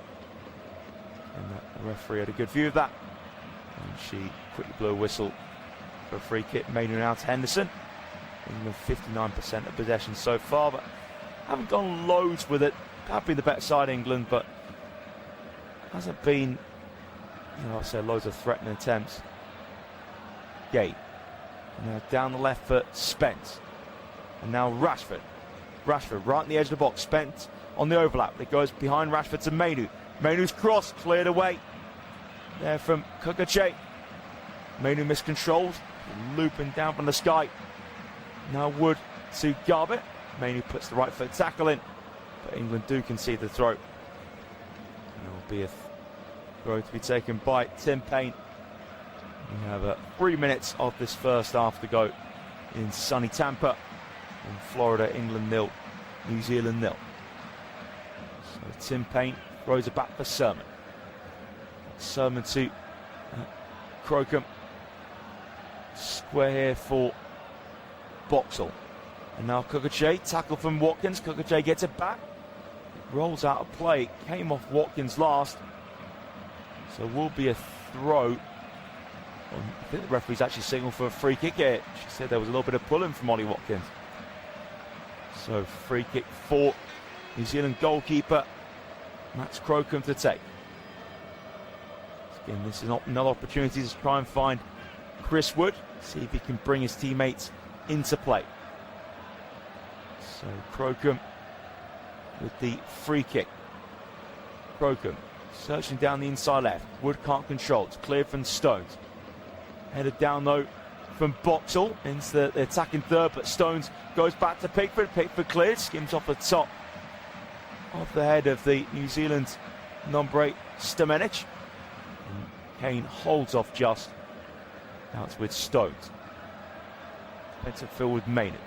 And the referee had a good view of that. And she quickly blew a whistle for a free kick. Mainu now to Henderson. England 59% of possession so far, but haven't gone loads with it. Have been the better side, England, but hasn't been, I'd say loads of threatening attempts. Gay. Now down the left for Spence. And now Rashford. Rashford right on the edge of the box. Spence on the overlap. It goes behind Rashford to Mainu. Mainu's cross cleared away. There from Kukache. Mainu miscontrolled. Looping down from the sky. Now Wood to Garbutt. Mainu puts the right foot tackle in. But England do concede the throw. And there will be a throw to be taken by Tim Payne. We have 3 minutes of this first half to go in sunny Tampa. In Florida, England 0, New Zealand 0. So Tim Payne throws it back for Sermon. Sermon to Crocombe. Square here for Boxall. And now Kukache, tackle from Watkins. Kukache gets it back. Rolls out of play. It came off Watkins last. So it will be a throw. I think the referee's actually signalled for a free kick here. She said there was a little bit of pulling from Ollie Watkins. So free kick for New Zealand goalkeeper Max Crocombe to take. Again, this is another opportunity to try and find Chris Wood, see if he can bring his teammates into play. So Crocombe with the free kick. Crocombe searching down the inside left. Wood can't control. It's cleared from Stones. Headed down though from Boxall into the attacking third, but Stones goes back to Pickford. Pickford clears, skims off the top of the head of the New Zealand number 8, Stamenic. And Kane holds off just. Now it's with Stones. Defensive field with Maynard.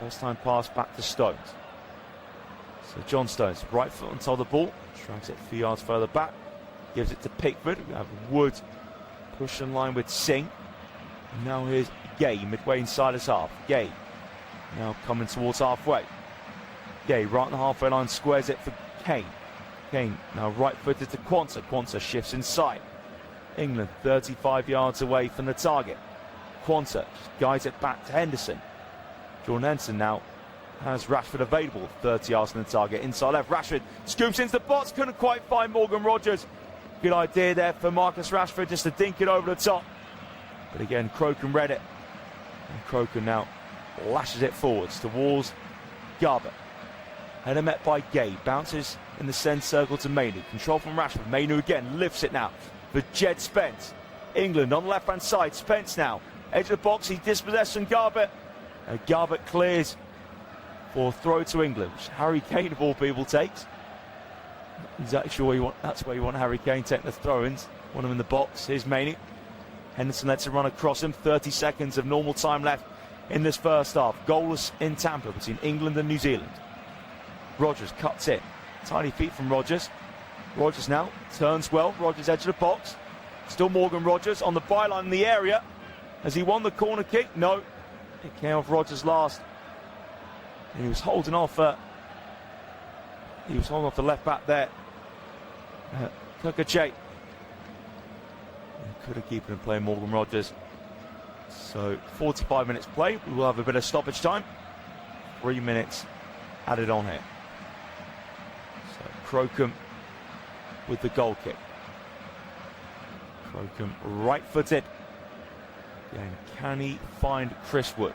First time pass back to Stones. So John Stones, right foot on top of the ball, drags it a few yards further back, gives it to Pickford. We have Wood push in line with Singh. And now here's Gay, midway inside his half. Gay now coming towards halfway. Gay right on the halfway line, squares it for Kane. Kane now right footed to Quansah. Quansah shifts inside. England 35 yards away from the target. Quansah guides it back to Henderson. Jordan Henderson now has Rashford available, 30 yards from the target. Inside left, Rashford scoops into the box, couldn't quite find Morgan Rogers. Good idea there for Marcus Rashford just to dink it over the top. But again, Crocombe read it. And Crocombe now lashes it forwards towards Garbutt. Header met by Gay, bounces in the centre circle to Mainu. Control from Rashford. Mainu again lifts it now for Jed Spence. England on the left-hand side. Spence now. Edge of the box, he dispossessed from Garbutt. And Garbutt clears for throw to England, which Harry Kane of all people takes. Exactly sure that's where you want Harry Kane taking the throw-ins. Want him in the box. Here's Mainu. Henderson lets it run across him. 30 seconds of normal time left in this first half. Goalless in Tampa between England and New Zealand. Rogers cuts in. Tiny feet from Rogers. Rogers now turns well. Rogers edge of the box. Still Morgan Rogers on the byline in the area. Has he won the corner kick? No. It came off Rogers last. And he was holding off. He was holding off the left back there. Kukache. Could have kept him playing Morgan Rogers. So 45 minutes play. We will have a bit of stoppage time. 3 minutes added on here. So Crocombe with the goal kick. Crocombe right-footed. And can he find Chris Wood?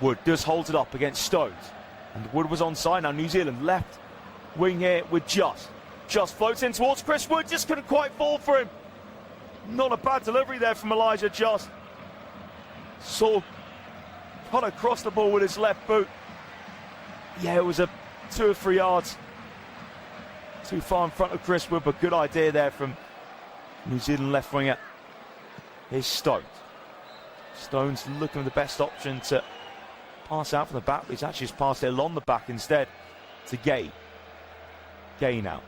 Wood does hold it up against Stones. And Wood was onside. Now New Zealand left wing here with Just. Just floats in towards Chris Wood. Just couldn't quite fall for him. Not a bad delivery there from Elijah Just. Saw cut across the ball with his left boot. Yeah, it was 2 or 3 yards too far in front of Chris Wood, but good idea there from New Zealand left winger. Here's Stones. Stones looking for the best option to pass out from the back, but he's actually just passed it along the back instead to Gay. Gay now.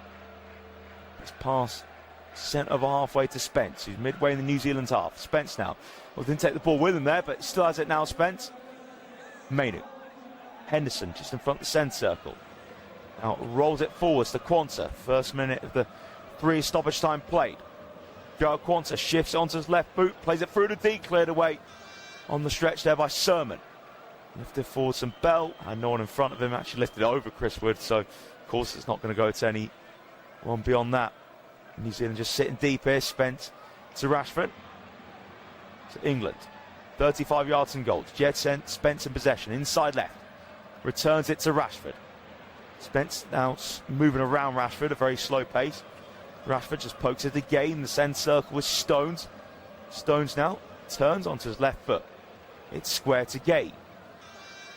His pass sent over halfway to Spence, who's midway in the New Zealand half. Spence now. Well, didn't take the ball with him there, but still has it now, Spence. Made it. Henderson just in front of the centre circle. Now rolls it forwards to Quansah. First minute of the 3 stoppage time played. Joe Quanta shifts onto his left boot, plays it through the D, cleared away on the stretch there by Sermon. Lifted forward some Bell, and no one in front of him actually lifted it over Chris Wood, so of course it's not going to go to anyone beyond that. New Zealand just sitting deep here. Spence to Rashford. To England. 35 yards and goal. Jed sent Spence in possession. Inside left. Returns it to Rashford. Spence now moving around Rashford at a very slow pace. Rashford just pokes it again. The centre circle with Stones. Stones now turns onto his left foot. It's square to Gay.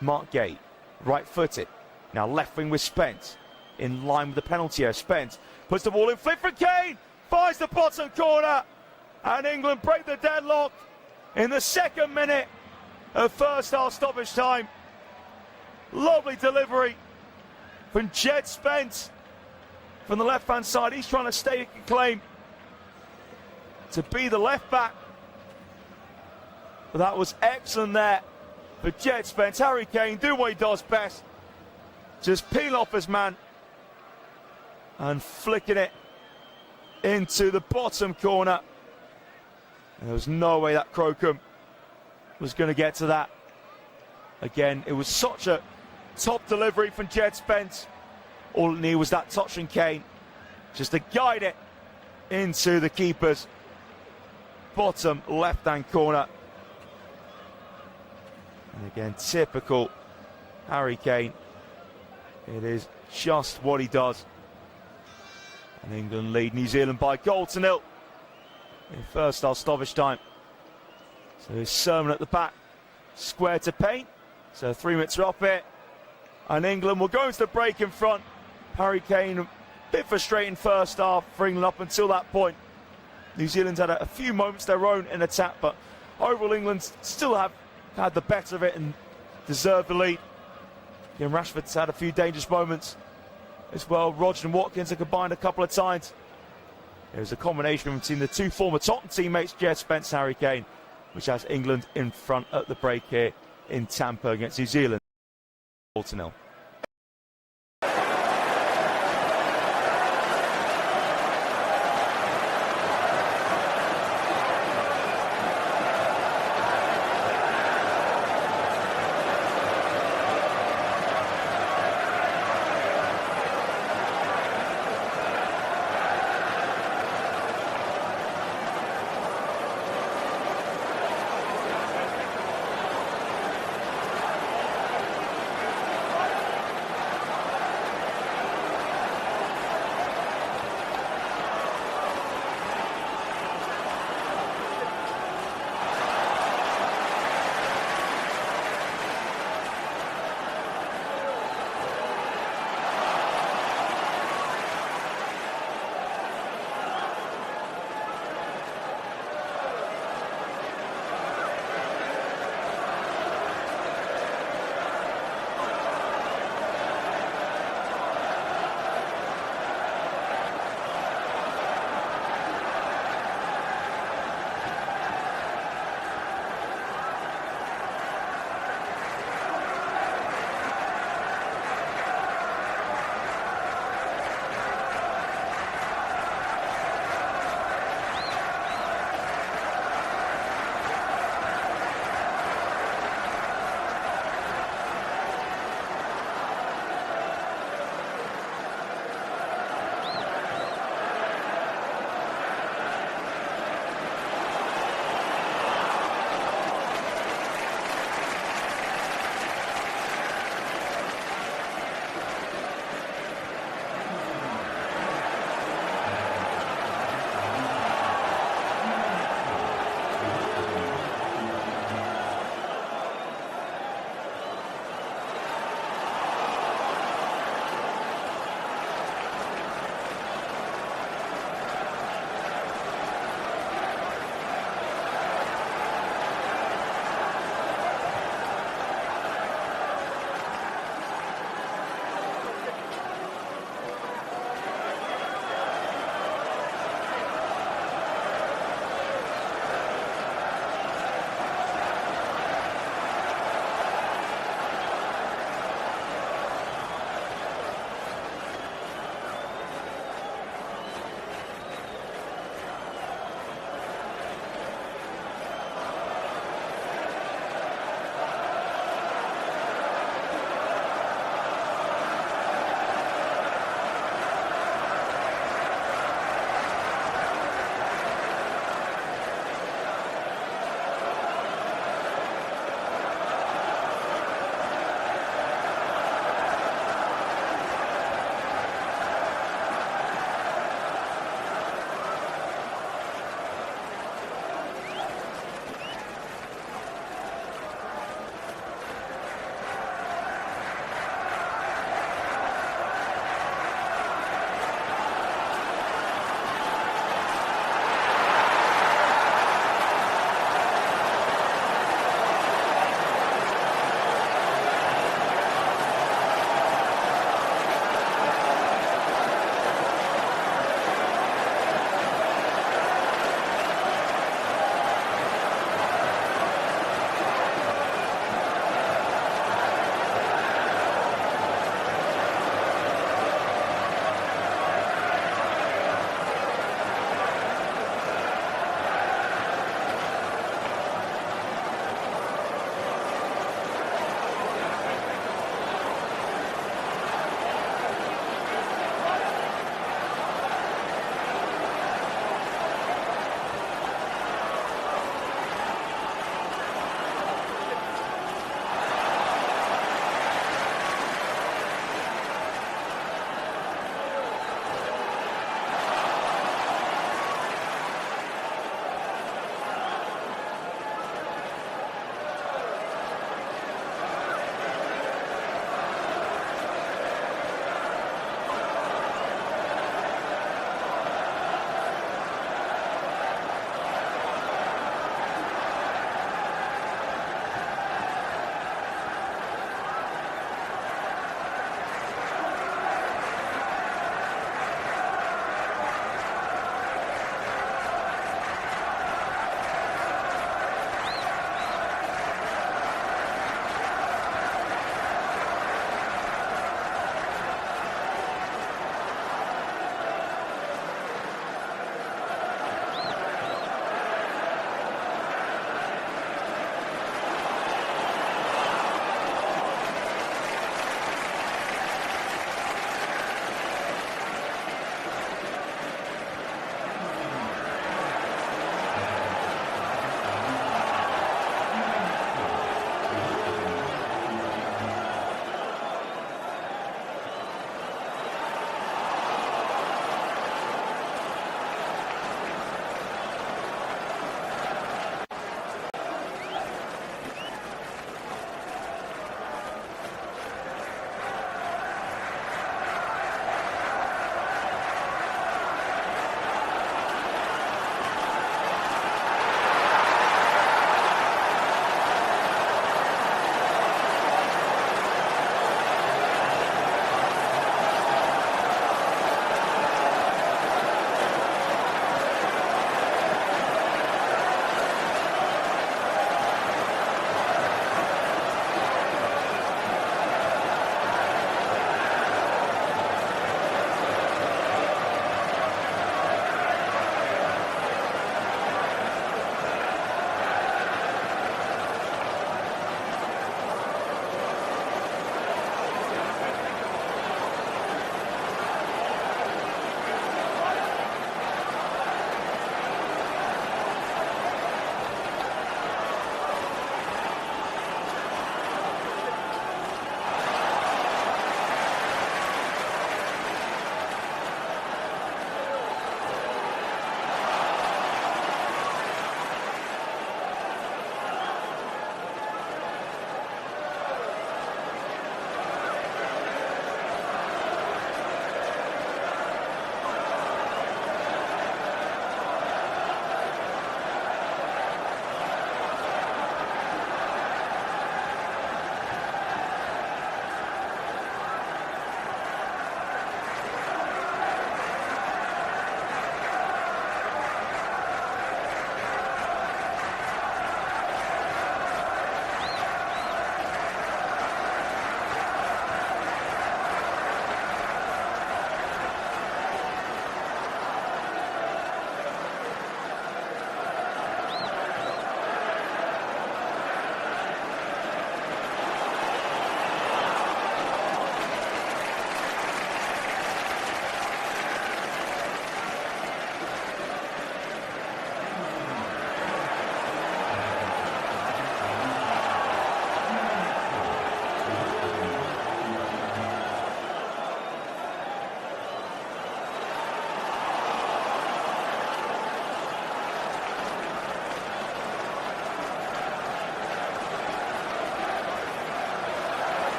Mark Gay. Right footed. Now left wing with Spence. In line with the penalty here. Spence puts the ball in, flip for Kane, finds the bottom corner, and England break the deadlock in the 2nd minute of first half stoppage time. Lovely delivery from Jed Spence from the left hand side. He's trying to stake a claim to be the left back, but that was excellent there for Jed Spence. Harry Kane doing what he does best, just peel off his man and flicking it into the bottom corner. And there was no way that Crocombe was going to get to that. Again, it was such a top delivery from Jed Spence. All it needed was that touch from Kane, just to guide it into the keeper's bottom left-hand corner. And again, typical Harry Kane. It is just what he does. And England lead New Zealand by 1-0 in first half stoppage time. So here's Sermon at the back, square to Payne. So 3 minutes are up here, and England will go into the break in front. Harry Kane, a bit frustrating first half for England up until that point. New Zealand had a few moments their own in attack, but overall England still have had the better of it and deserved the lead. Again, Rashford's had a few dangerous moments as well. Rodgers and Watkins have combined a couple of times. It was a combination between the two former Tottenham teammates, Jed Spence, Harry Kane, which has England in front at the break here in Tampa against New Zealand. 4-0.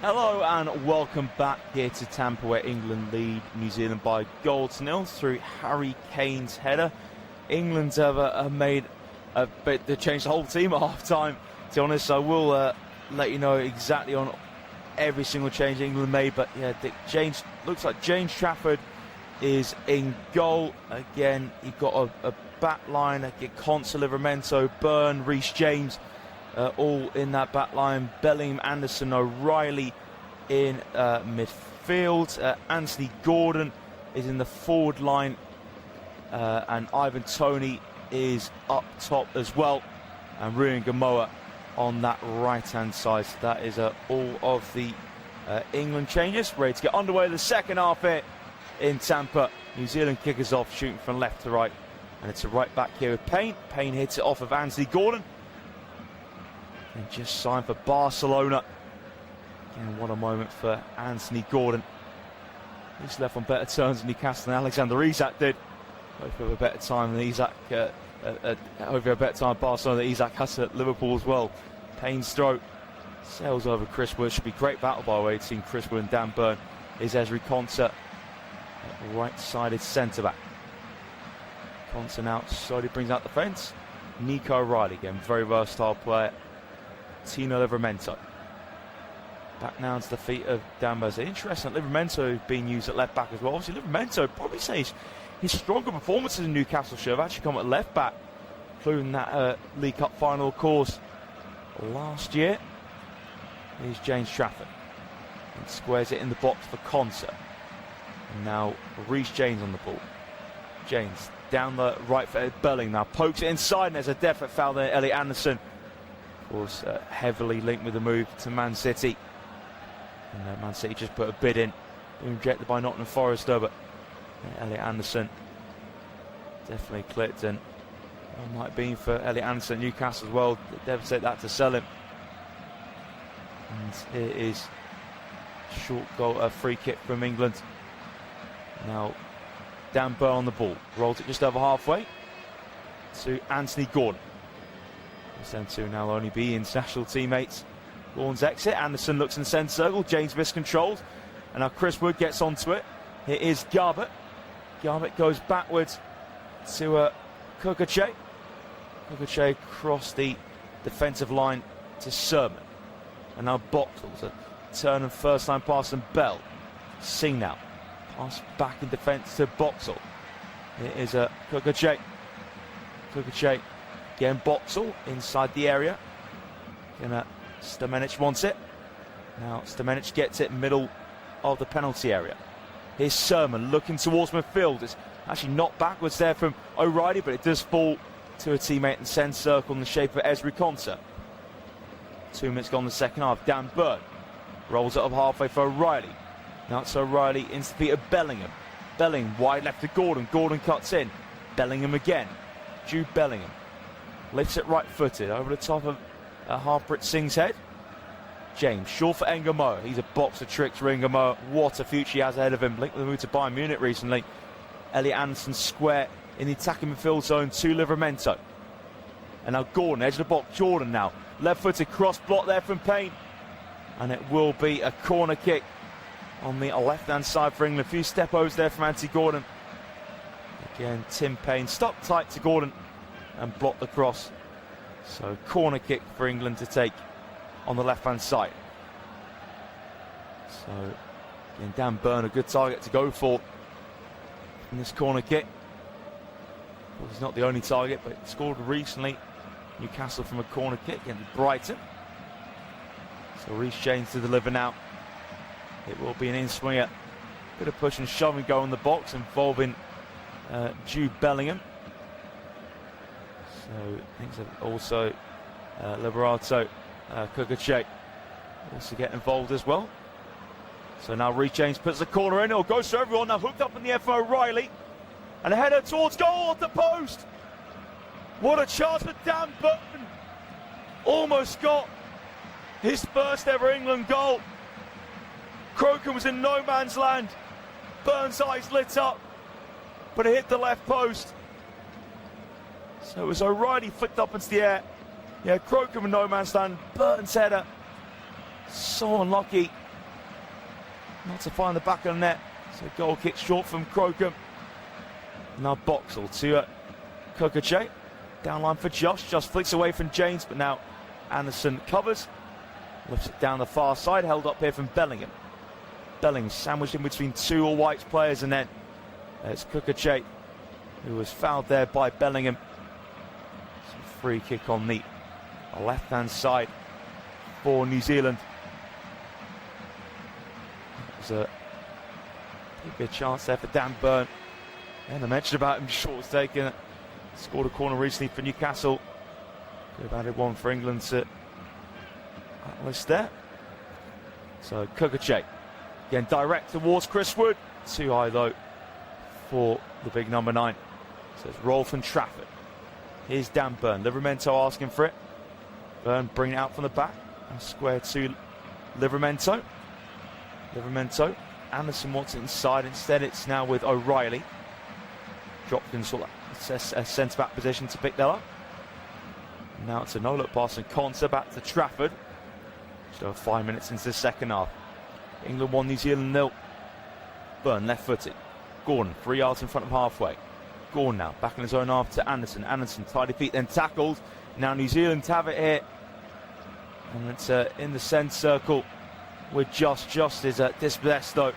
Hello and welcome back here to Tampa, where England lead New Zealand by 0-0 through Harry Kane's header. England have made a bit to change the whole team at half-time. To be honest, I will let you know exactly on every single change England made. But yeah, looks like James Trafford is in goal again. You've got a back line. Conser, Livramento, Byrne, Reece James. All in that back line. Bellingham, Anderson, O'Reilly in midfield. Anthony Gordon is in the forward line, and Ivan Toney is up top as well, and Ruben Gamoa on that right hand side. So that is all of the England changes. Ready to get underway the second half here in Tampa. New Zealand kick us off, shooting from left to right, and it's a right back here with Payne. Payne hits it off of Anthony Gordon. And just signed for Barcelona. Again, what a moment for Anthony Gordon. He's left on better terms than Newcastle and Alexander Isak did. Hopefully have a better time than Isak. Hopefully a better time at Barcelona than Isak has at Liverpool as well. Payne's throw sails over Chris Wood. Should be great battle, by the way, between Chris Wood and Dan Byrne. Is Ezri Konsa, right-sided centre-back. Konsa now slowly brings out the fence. Nico O'Reilly, again, very versatile player. Tino Livramento. Back now to the feet of Dan Byrne. Interesting that Livramento being used at left back as well. Obviously, Livramento probably says his stronger performances in Newcastle should have actually come at left back, including that League Cup final, of course, last year. Here's James Trafford. And squares it in the box for Konsa. And now Reece James on the ball. James down the right foot. Bellingham now pokes it inside, and there's a definite foul there. Elliot Anderson was heavily linked with the move to Man City. And Man City just put a bid in. Rejected by Nottingham Forest, though, but Elliot Anderson definitely clipped, and it might be for Elliot Anderson at Newcastle as well. Devastate that to sell him. And here is short goal, a free kick from England. Now Dan Byrne on the ball, rolls it just over halfway to Anthony Gordon. Them two now only be international teammates. Gordon's exit. Anderson looks in the centre circle. James miscontrolled, and now Chris Wood gets onto it. Here is Garbutt. Garbutt goes backwards to Kukache. Kukache across the defensive line to Sermon, and now Boxall. Turn and first line pass and Bell. Sing now. Pass back in defence to Boxall. Here is Kukache. Kukache. Again, Boxall inside the area. Stamenic wants it. Now Stamenic gets it middle of the penalty area. Here's Sermon looking towards midfield. It's actually knocked backwards there from O'Reilly, but it does fall to a teammate in the centre circle in the shape of Ezri Konsa. 2 minutes gone in the second half. Dan Byrne rolls it up halfway for O'Reilly. Now it's O'Reilly into the feet of Bellingham. Bellingham wide left to Gordon. Gordon cuts in. Bellingham again. Jude Bellingham lifts it right-footed over the top of Harpreet Singh's head. James, short for Ngamoa. He's a box of tricks for Ngamoa. What a future he has ahead of him. Linked with the move to Bayern Munich recently. Elliot Anderson square in the attacking midfield zone to Livramento. And now Gordon, edge of the box. Jordan now. Left-footed cross block there from Payne. And it will be a corner kick on the left-hand side for England. A few step-overs there from Anthony Gordon. Again, Tim Payne stuck tight to Gordon and blocked the cross. So corner kick for England to take on the left hand side. So again, Dan Byrne, a good target to go for in this corner kick. Well, he's not the only target, but he scored recently Newcastle from a corner kick against Brighton. So Reece James to deliver now. It will be an in-swinger. Bit of push and shove and go in the box involving Jude Bellingham. So things have also Liberato, Kukache also get involved as well. So now Reece James puts the corner in. It goes to everyone. Now hooked up in the air for O'Reilly. And a header towards goal off the post. What a chance for Dan Byrne. Almost got his first ever England goal. Croker was in no man's land. Byrne's eyes lit up, but it hit the left post. So it was O'Reilly flicked up into the air. Yeah, Croker in no man's land. Byrne's header. So unlucky not to find the back of the net. So goal kick short from Crocombe. Now Boxall to Kukache. Downline for Josh. Just flicks away from James, but now Anderson covers. Lifts it down the far side, held up here from Bellingham. Bellingham sandwiched in between two All Whites players, and then it's Kukache who was fouled there by Bellingham. Some free kick on the left-hand side for New Zealand. There's a good chance there for Dan Burn. And I mentioned about him, short taken. Scored a corner recently for Newcastle. Could have added one for England to that list there. So Kukache again direct towards Chris Wood. Too high though for the big number 9. So it's roll from Trafford. Here's Dan Burn. Livramento asking for it. Burn bringing it out from the back. And square to Livramento. Livramento. Anderson wants it inside. Instead it's now with O'Reilly. Dropped in sort of a centre-back position to pick that up. Now it's a no-look pass and Conter back to Trafford. Just over 5 minutes into the second half. England 1, New Zealand 0. Burn left-footed. Gordon 3 yards in front of halfway. Gordon now back in his own half to Anderson. Anderson tidy feet then tackled. Now New Zealand have it here. And it's in the centre circle with Josh. Josh is dispossessed though.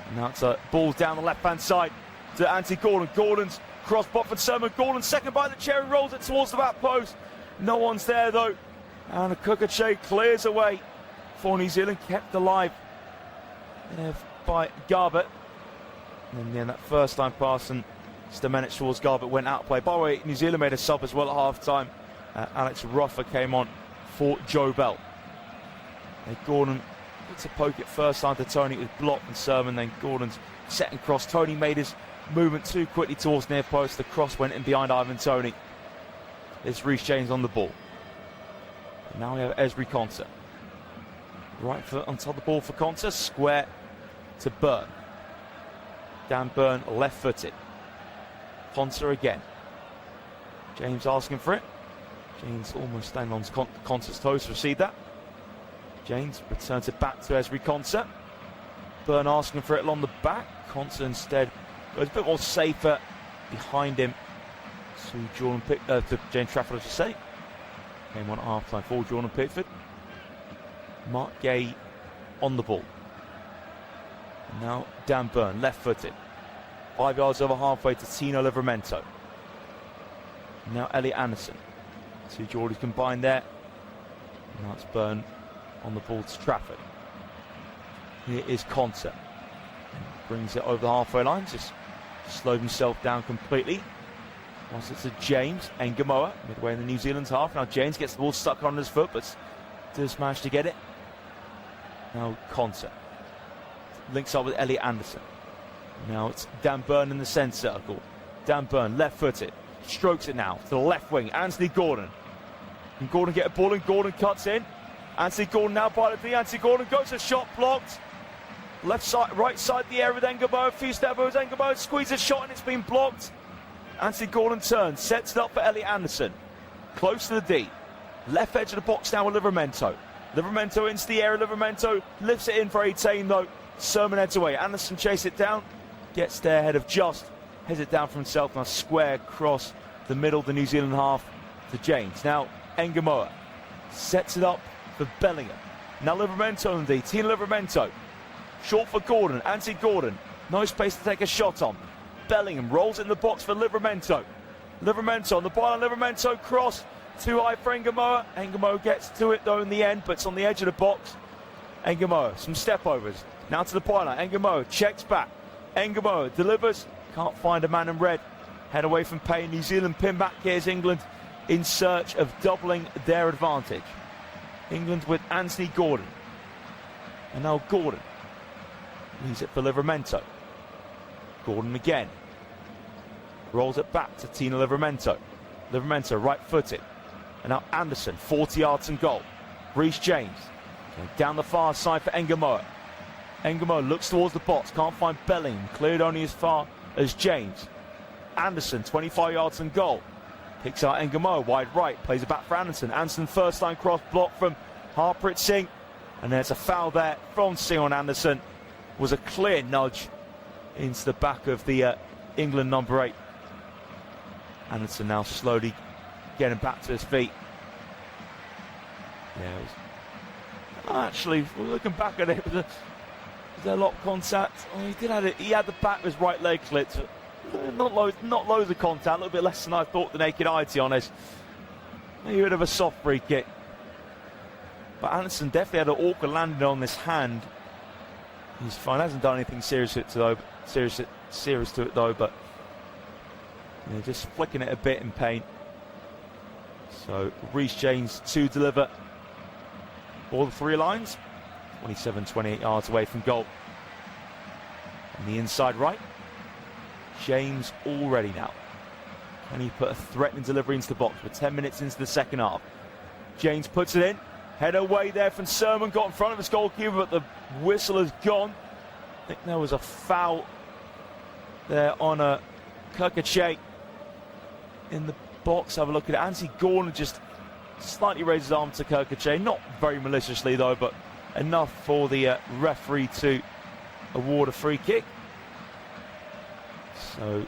And now it's a ball down the left-hand side to Anthony Gordon. Gordon's cross Botford Sermon. Gordon second by the chair, rolls it towards the back post. No one's there though. And Kukache clears away for New Zealand, kept alive by Garbutt. And then that first time pass and Stamenic towards Garbutt went out of play. By the way, New Zealand made a sub as well at half time. Alex Ruffer came on for Joe Bell. And Gordon gets a poke at first time to Tony. It was blocked from Sermon. Then Gordon's second cross. Tony made his movement too quickly towards near post. The cross went in behind Ivan Toney. It's Reece James on the ball. And now we have Esri Conter. Right foot on top of the ball for Conter. Square to Burn. Dan Burn left-footed. Conter again. James asking for it. James almost standing on Conter's toes to receive that. James returns it back to Esri Conter. Burn asking for it along the back. Conter instead goes a bit more safer behind him to James Trafford, I should say. Came on at half-time for Jordan Pickford. Mark Gay on the ball. And now Dan Burn, left-footed. 5 yards over halfway to Tino Livramento. Now Elliot Anderson. Two Geordies combined there. Now it's Burn on the ball to Trafford. Here is Conter. Brings it over the halfway line, just slowed himself down completely. Once it's to James Ngamoa, midway in the New Zealand's half. Now James gets the ball stuck on his foot, but does manage to get it. Now Conter links up with Elliot Anderson. Now it's Dan Burn in the centre circle. Dan Burn, left-footed, strokes it now to the left wing. Anthony Gordon. And Gordon get a ball and Gordon cuts in. Anthony Gordon now by the D. Anthony Gordon goes a shot blocked. Left side, right side of the area with Ngamoa. A few steps over Ngamoa, squeezes a shot and it's been blocked. Anthony Gordon turns, sets it up for Elliot Anderson. Close to the D. Left edge of the box now with Livramento. Livramento into the area. Livramento lifts it in for 18 though. Sermon heads away. Anderson chases it down. Gets there ahead of Just. Heads it down for himself. Now square cross the middle of the New Zealand half to James. Now Ngamoa sets it up for Bellingham. Now Livramento on the D. Tino Livramento. Short for Gordon. Anthony Gordon. No space to take a shot on. Bellingham rolls in the box for Livramento. Livramento on the byline. Livramento cross. Too high for Ngamoa. Ngamoa gets to it though in the end, but it's on the edge of the box. Ngamoa, some step overs. Now to the byline. Ngamoa checks back. Ngamoa delivers. Can't find a man in red. Head away from Payne. New Zealand pin back. Here's England in search of doubling their advantage. England with Anthony Gordon. And now Gordon leaves it for Livramento. Gordon again. Rolls it back to Tino Livramento. Livramento right-footed. And now Anderson, 40 yards and goal. Reece James. Down the far side for Ngamoa. Ngamoa looks towards the box. Can't find Bellingham. Cleared only as far as James. Anderson, 25 yards and goal. Picks out Ngamoa wide right. Plays it back for Anderson. Anderson first line cross block from Harpreet Singh. And there's a foul there from Singh on Anderson. was a clear nudge into the back of the England number 8. Anderson now slowly getting back to his feet. Yeah, actually, looking back at it, was there a lot of contact? Oh, he did have it. He had the back of his right leg clipped. Not loads of contact. A little bit less than I thought the naked eye, to be honest. Maybe a bit of a soft free kick. But Anderson definitely had an awkward landing on this hand. He's fine. Hasn't done anything serious to it though. But just flicking it a bit in pain. So Reece James to deliver. All the 3 lines. 27-28 yards away from goal. On the inside right. James all ready now. Can he put a threatening delivery into the box? We're 10 minutes into the second half. James puts it in. Head away there from Sermon. Got in front of his goalkeeper, but the whistle has gone. I think there was a foul there on a Kirkache in the box. Have a look at it. Anthony Gordon just slightly raised his arm to Kirkache. Not very maliciously though, but enough for the referee to award a free kick. So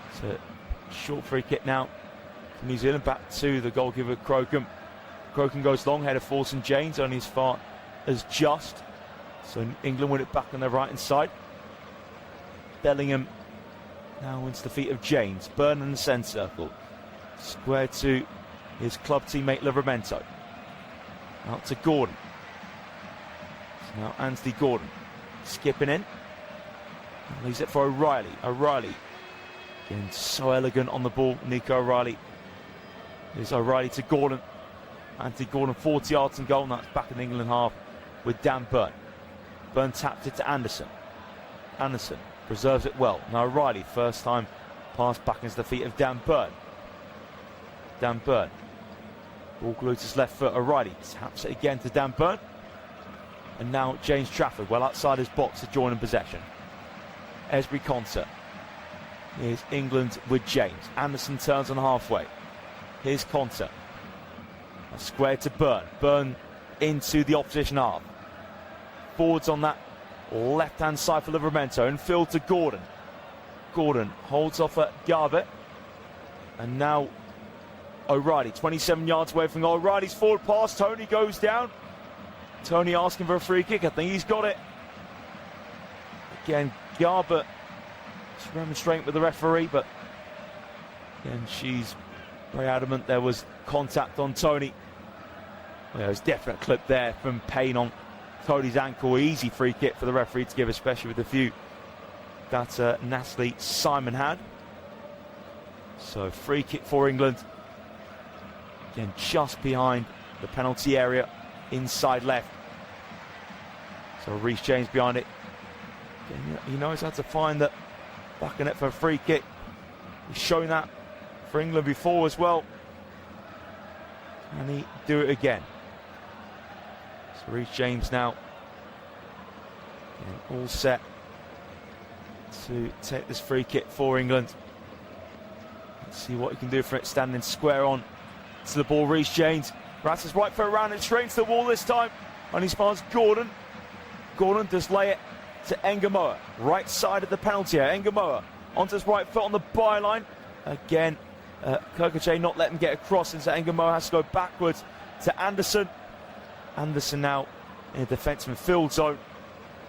it's a short free kick now for New Zealand. Back to the goalkeeper Crocombe. Crocombe goes long, header for St James, only as far as just. So England win it back on their right hand side. Bellingham now into the feet of James. Byrne in the centre circle. Square to his club teammate Livramento. Out to Gordon. So now Anthony Gordon skipping in. Leaves it for O'Reilly. O'Reilly getting so elegant on the ball. Nico O'Reilly. Here's O'Reilly to Gordon. Anthony Gordon 40 yards and goal, and that's back in the England half with Dan Byrne. Byrne tapped it to Anderson. Anderson preserves it well. Now O'Reilly, first time pass back into the feet of Dan Byrne. Dan Byrne. Ball glued to his left foot. O'Reilly taps it again to Dan Byrne. And now James Trafford, well outside his box to join in possession. Esbury Concert. Here's England with James. Anderson turns on halfway. Here's Concert. Square to Byrne. Byrne into the opposition half. Forwards on that left-hand side for Livramento. And field to Gordon. Gordon holds off at Garbutt. And now O'Reilly, 27 yards away from goal. O'Reilly's forward pass. Tony goes down. Tony asking for a free kick. I think he's got it. Again, Garbutt remonstrating with the referee, but again, she's very adamant there was contact on Tony. Well, there was definite clip there from Payne on Tony's ankle. Easy free kick for the referee to give, especially with the view that Natalie Simon had. So free kick for England. Again, just behind the penalty area, inside left. So Reece James behind it. Again, he knows how to find that back in it for a free kick. He's shown that for England before as well. Can he do it again? So Reece James now all set to take this free kick for England. Let's see what he can do for it, standing square on to the ball. Reece James wraps his right foot around it, straight to the wall this time, and he finds Gordon. Gordon does lay it to Engamoa, right side of the penalty area. Engamoa onto his right foot on the byline. Again, Kirkache not letting him get across, and so Engamoa has to go backwards to Anderson. Anderson now in a defensive midfield zone.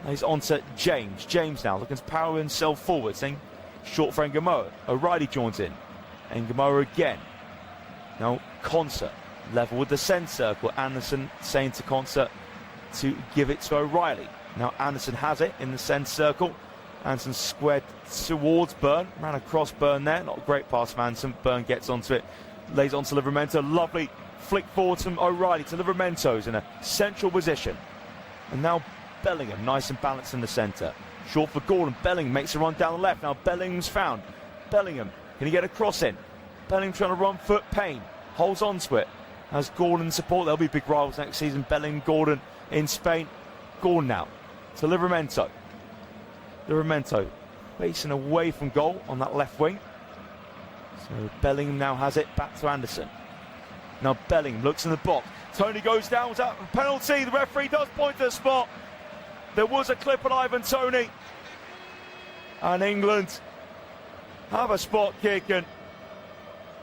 He's on to James. James now looking to power himself forward, saying short for Engamoa. O'Reilly joins in. Engamoa again. Now Concert level with the centre circle. Anderson saying to Concert to give it to O'Reilly. Now Anderson has it in the centre circle. Anderson squared towards Byrne. Ran across Byrne there. Not a great pass from Anderson. Byrne gets onto it. Lays on to Livramento. Lovely flick forward from O'Reilly to Livramento's in a central position. And now Bellingham, nice and balanced in the centre. Short for Gordon. Bellingham makes a run down the left. Now Bellingham's found. Bellingham, can he get a cross in? Bellingham trying to run foot. Payne holds on to it. Has Gordon support. They'll be big rivals next season. Bellingham, Gordon in Spain. Gordon now to Livramento. Livramento facing away from goal on that left wing. So Bellingham now has it back to Anderson. Now Bellingham looks in the box. Tony goes down without a penalty. The referee does point to the spot. There was a clip on Ivan Toney. And England have a spot kick, and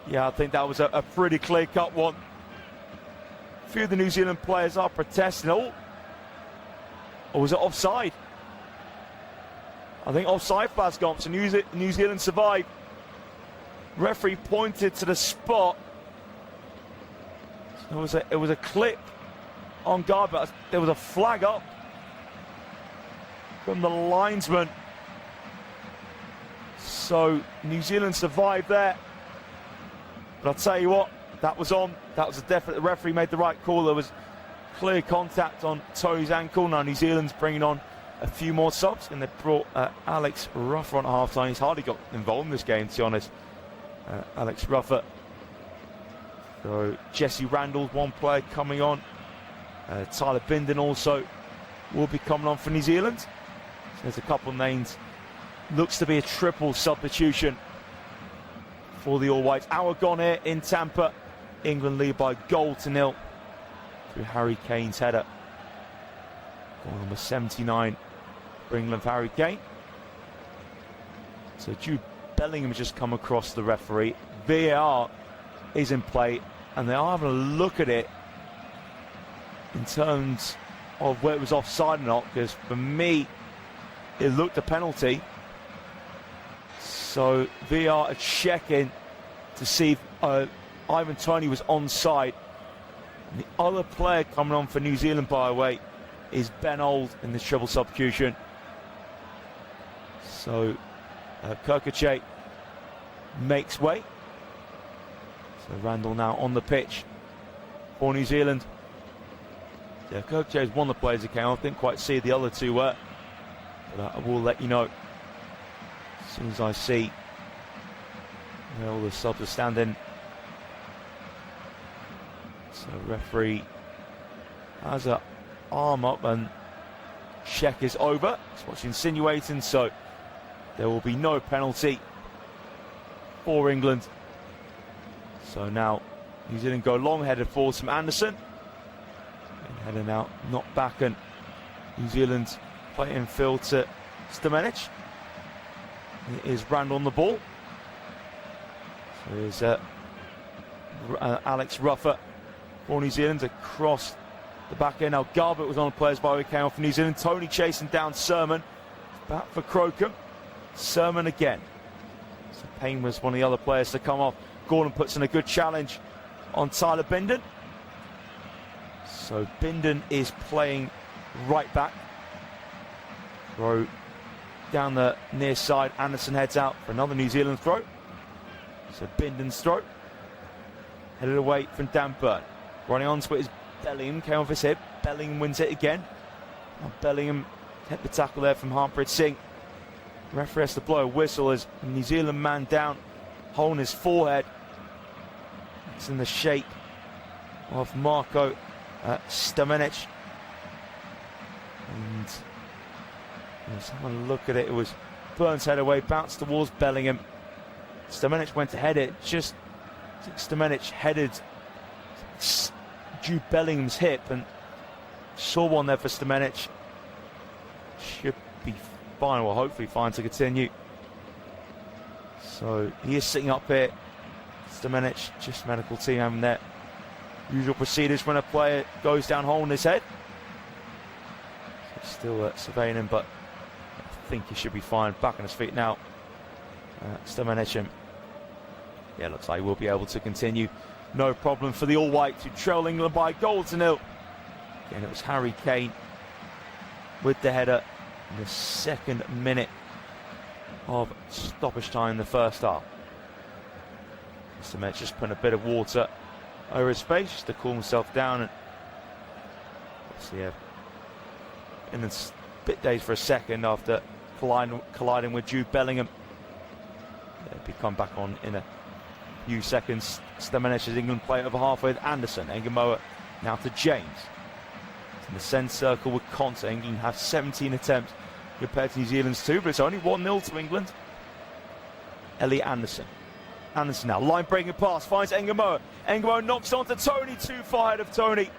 yeah, I think that was a pretty clear-cut one. A few of the New Zealand players are protesting. Oh, or was it offside? I think offside flags gone, so New Zealand survived. Referee pointed to the spot. It was a clip on guard, but there was a flag up from the linesman. So New Zealand survived there. But I'll tell you what, that was on. That was a definite. The referee made the right call. There was clear contact on Tony's ankle. Now New Zealand's bringing on a few more subs, and they brought Alex Ruffer on at half-time. He's hardly got involved in this game, to be honest. Alex Ruffer. So Jesse Randall's one player coming on. Tyler Bindon also will be coming on for New Zealand. So there's a couple of names. Looks to be a triple substitution for the All Whites. Hour gone here in Tampa. England lead by 1-0 through Harry Kane's header. Goal number 79 for England for Harry Kane. So Jude Bellingham has just come across the referee. VAR is in play, and they are having a look at it in terms of where it was offside or not, because for me it looked a penalty. So VAR are checking to see if Ivan Toney was onside. And the other player coming on for New Zealand, by the way, is Ben Old in this triple substitution. So Kirkache makes way. So Randall now on the pitch for New Zealand. Yeah, Kirkache is one of the players that came on. I didn't quite see the other two were, but I will let you know as soon as I see where all the subs are standing. So referee has an arm up, and check is over. It's what's insinuating, so there will be no penalty for England. So now New Zealand go long, headed forward from Anderson. And heading out, not back, and New Zealand play infield to Stamenic. It is Randall on the ball. So here's Alex Ruffer for New Zealand across the back end. Now Garbett was on the players by way came off for New Zealand. Toney chasing down Sermon. Back for Crocombe. Sermon again. So Payne was one of the other players to come off. Gordon puts in a good challenge on Tyler Bindon. So Bindon is playing right back. Throw down the near side. Anderson heads out for another New Zealand throw. So Bindon's throw. Headed away from Dan Burn. Running on to it is Bellingham. Came off his hip. Bellingham wins it again. Now Bellingham hit the tackle there from Harpreet Singh. Referee has to blow a whistle as a New Zealand man down, holding his forehead. It's in the shape of Marco Stamenic. And let's have a look at it. It was Burns head away, bounced towards Bellingham. Stamenic went to head it. Just Stamenic headed Jude Bellingham's hip, and saw one there for Stamenic. Should be fine, well, hopefully fine to continue. So he is sitting up here. Stamenic, just medical team having their usual procedures when a player goes down holding his head. So still surveying him, but I think he should be fine. Back on his feet now. Stamenic, yeah, looks like he will be able to continue. No problem for the All Whites, who trail England by 1-0. Again, it was Harry Kane with the header in the second minute of stoppage time in the first half. Stamenic just putting a bit of water over his face just to cool himself down, and obviously in a bit dazed for a second after colliding with Jude Bellingham. He'll be come back on in a few seconds. Stamenic as England play over halfway with Anderson. Engamoa now to James. It's in the centre circle with Conte. England have 17 attempts compared to New Zealand's 2, but it's only 1-0 to England. Elliot Anderson. Anderson now, line breaking pass, finds Engamoa. Engamoa knocks onto Toney, too far ahead of Toney.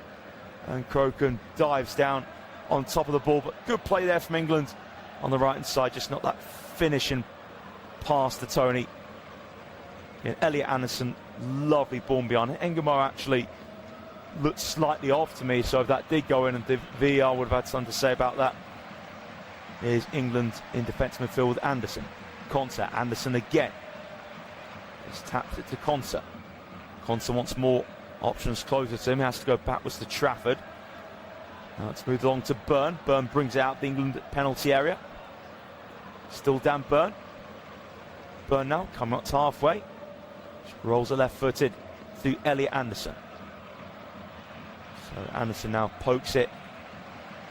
And Crocombe dives down on top of the ball, but good play there from England on the right hand side, just not that finishing pass to Tony. And Elliot Anderson, lovely ball behind. Engamo actually looked slightly off to me, so if that did go in, and the VAR would have had something to say about that. Here's England in defensive midfield with Anderson. Konsa, Anderson again. Just taps it to Konsa. Konsa wants more options closer to him, he has to go backwards to Trafford. Now it's moved along to Byrne. Byrne brings it out the England penalty area. Still Dan Byrne. Byrne now coming up to halfway. Rolls it left-footed through Elliot Anderson. So Anderson now pokes it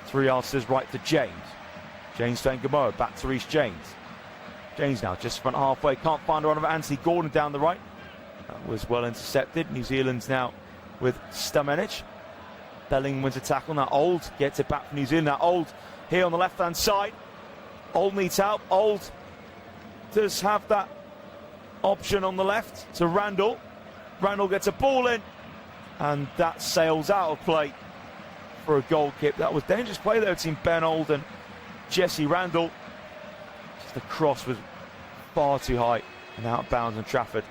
3 yards to his right to James. James to Ngamoa, back to Reece James. James now just front halfway, can't find a run of Anthony Gordon down the right. That was well intercepted. New Zealand's now with Stamenic. Bellingham wins a tackle. Now Old gets it back from New Zealand. Now Old here on the left-hand side. Old needs help. Old does have that option on the left to Randall. Randall gets a ball in, and that sails out of play for a goal kick. That was dangerous play there between Ben Old and Jesse Randall. Just the cross was far too high and out of bounds on Trafford.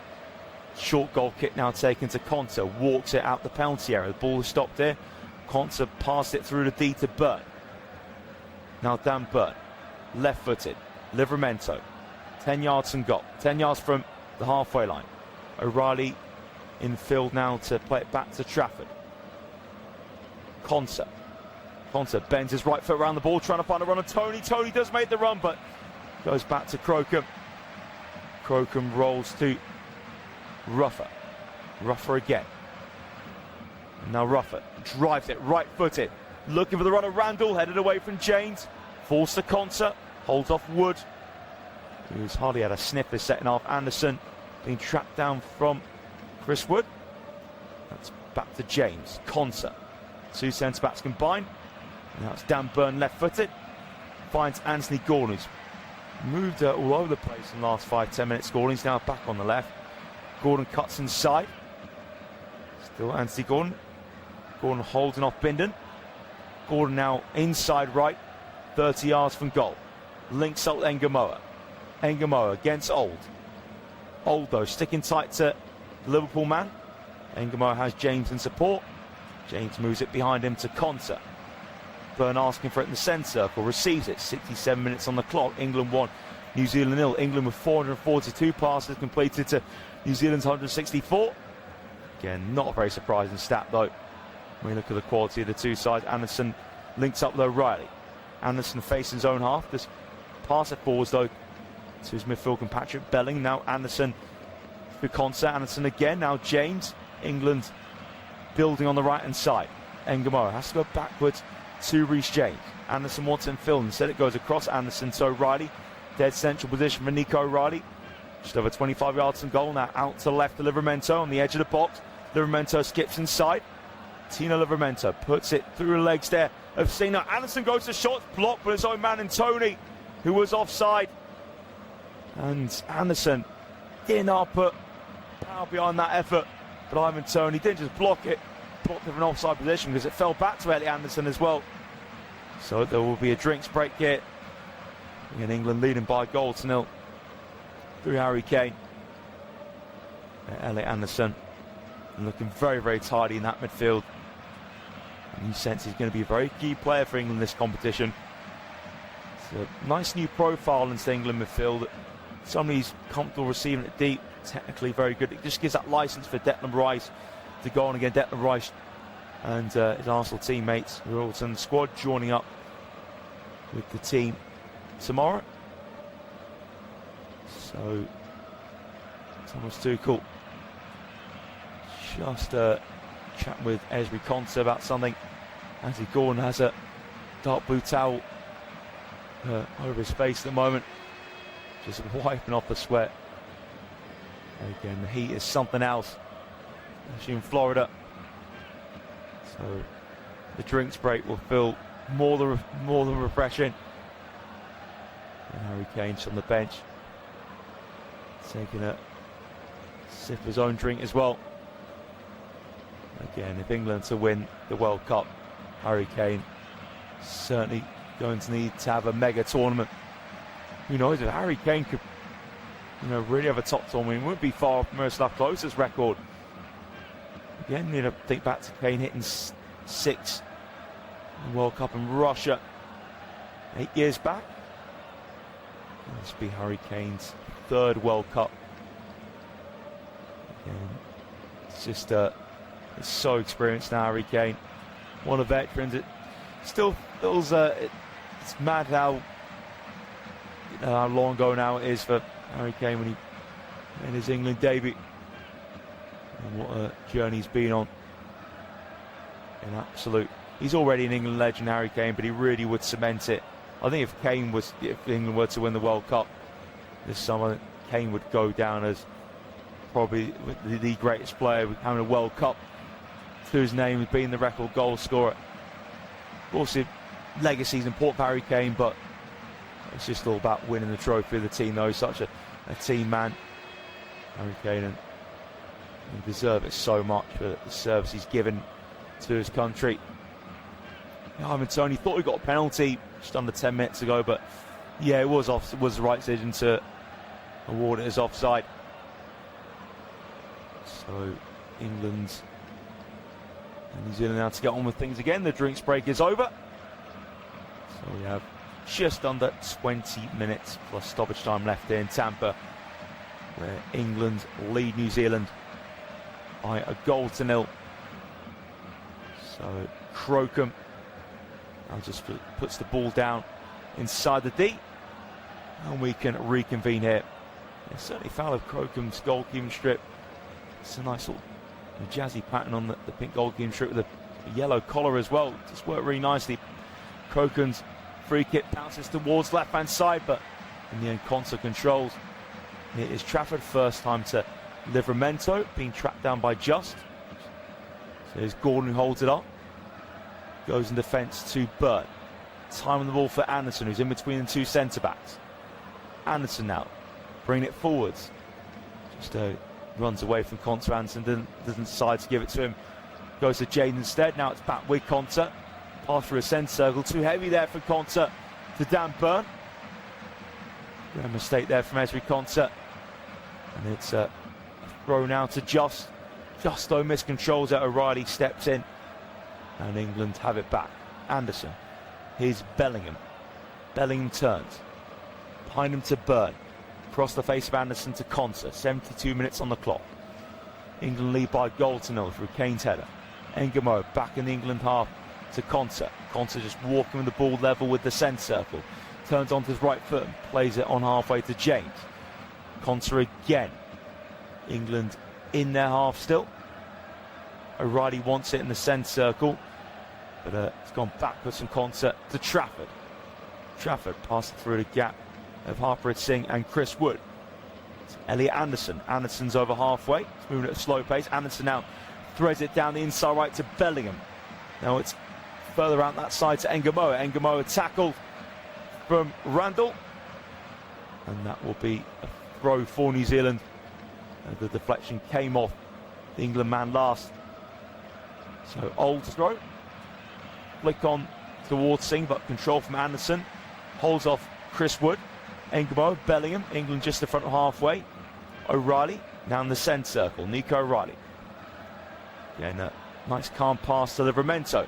Short goal kick now taken to Konsa. Walks it out the penalty area. The ball is stopped there. Konsa passed it through the D to Byrne. Now Dan Byrne, left-footed. Livramento, 10 yards from goal. 10 yards from the halfway line. O'Reilly in field now to play it back to Trafford. Konsa. Konsa bends his right foot around the ball, trying to find a run on Tony. Tony does make the run, but goes back to Crocombe. Crocombe rolls to Ruffer. Ruffer again. Now Ruffer drives it right-footed. Looking for the run of Randall, headed away from James. Falls to Konsa, holds off Wood, who's hardly had a sniff this second half. Anderson being trapped down from Chris Wood. That's back to James. Konsa. 2 centre-backs combined. Now it's Dan Byrne left-footed. Finds Anthony Gordon, who's moved all over the place in the last 5-10 minutes. Gordon's now back on the left. Gordon cuts inside. Still Anthony Gordon. Gordon holding off Bindon. Gordon now inside right, 30 yards from goal. Links up Ngamoa. Ngamoa against Old. Old though sticking tight to the Liverpool man. Ngamoa has James in support. James moves it behind him to Konsa. Byrne asking for it in the centre circle, receives it. 67 minutes on the clock. England 1, New Zealand 0. England with 442 passes completed to New Zealand's 164. Again, not a very surprising stat though. When we look at the quality of the two sides. Anderson links up with O'Reilly. Anderson facing his own half. This pass it forwards though to his midfield compatriot Belling. Now Anderson for Konsa. Anderson again. Now James. England building on the right hand side. Ngamoa has to go backwards to Reece James. Anderson wants him filled. Instead it goes across Anderson to O'Reilly. Dead central position for Nico O'Reilly. Just over 25 yards from goal. Now out to the left to Livramento on the edge of the box. Livramento skips inside. Tino Livramento puts it through the legs there of Cena. Anderson goes to shots, blocked by his own man in Tony, who was offside. And Anderson did not put power behind that effort. But Ivan Tony didn't just block it, blocked it from an offside position because it fell back to Elliot Anderson as well. So there will be a drinks break here. And England leading by a goal to 0 through Harry Kane. Elliot Anderson looking very, very tidy in that midfield. And you sense he's going to be a very key player for England in this competition. It's a nice new profile into England midfield. Somebody who's comfortable receiving it deep, technically very good. It just gives that licence for Declan Rice to go on again. Declan Rice and his Arsenal teammates who are also in the squad joining up with the team tomorrow. So Thomas Tuchel just chatting with Esri Konsa about something. Anthony Gordon has a dark blue towel over his face at the moment, just wiping off the sweat. Again, the heat is something else, especially in Florida. So the drinks break will feel more than refreshing. And Harry Kane's on the bench, taking a sip of his own drink as well. Again, if England to win the World Cup, Harry Kane certainly going to need to have a mega tournament. Who knows if Harry Kane could, really have a top tournament. He wouldn't be far from Miroslav Klose's record. Again, think back to Kane hitting 6 in the World Cup in Russia 8 years back. This will be Harry Kane's 3rd World Cup. Again, it's just it's so experienced now, Harry Kane. One of the veterans. It still feels it's mad how long ago now it is for Harry Kane when he made his England debut. And what a journey he's been on. An absolute. He's already an England legend, Harry Kane, but he really would cement it. I think if England were to win the World Cup this summer, Kane would go down as probably the greatest player, having a World Cup to his name, being the record goal scorer. Of course, legacy is important for Harry Kane, but it's just all about winning the trophy of the team, though. He's such a team man, Harry Kane, and he deserves it so much for the service he's given to his country. Ivan Toney thought he got a penalty just under 10 minutes ago, but yeah, it was the right decision to award it as offside. So England and New Zealand now to get on with things again. The drinks break is over. So we have just under 20 minutes plus stoppage time left here in Tampa, where England lead New Zealand by a 1-0. So Crocombe now just puts the ball down inside the D, and we can reconvene here. Yeah, certainly foul of Crocombe's goalkeeping strip. It's a nice little jazzy pattern on the pink goalkeeping strip with a yellow collar as well. Just worked really nicely. Crocombe's free kick bounces towards left-hand side, but in the end, Konsa controls. It is Trafford, first time to Livramento, being trapped down by Just. So there's Gordon who holds it up. Goes in defence to Burt. Time on the ball for Anderson, who's in between the 2 centre-backs. Anderson now, bringing it forwards. Just runs away from Konsa. Anderson doesn't decide to give it to him. Goes to Jade instead. Now it's back with Konsa. Pass through a centre circle. Too heavy there for Konsa to Dan Burn. A mistake there from Ezri Konsa. And it's thrown out to Just. Just though miscontrols it. O'Reilly steps in. And England have it back. Anderson. Here's Bellingham. Bellingham turns. Behind him to Burn. Across the face of Anderson to Konsa. 72 minutes on the clock. England lead by 1-0 through Kane's header. Engamo back in the England half to Konsa. Konsa just walking with the ball level with the centre circle. Turns onto his right foot and plays it on halfway to James. Konsa again. England in their half still. O'Reilly wants it in the centre circle, but it's gone backwards from Konsa to Trafford. Trafford passed through the gap of Harpreet Singh and Chris Wood. It's Elliot Anderson. Anderson's over halfway. It's moving at a slow pace. Anderson now threads it down the inside right to Bellingham. Now it's further out that side to Engamoa. Engamoa tackled from Randall, and that will be a throw for New Zealand. The deflection came off the England man last. So Old throw. Flick on towards Singh, but control from Anderson. Holds off Chris Wood. Engamoa, Bellingham. England just in front of halfway. O'Reilly now in the centre circle. Nico O'Reilly. Again, a nice calm pass to Livramento.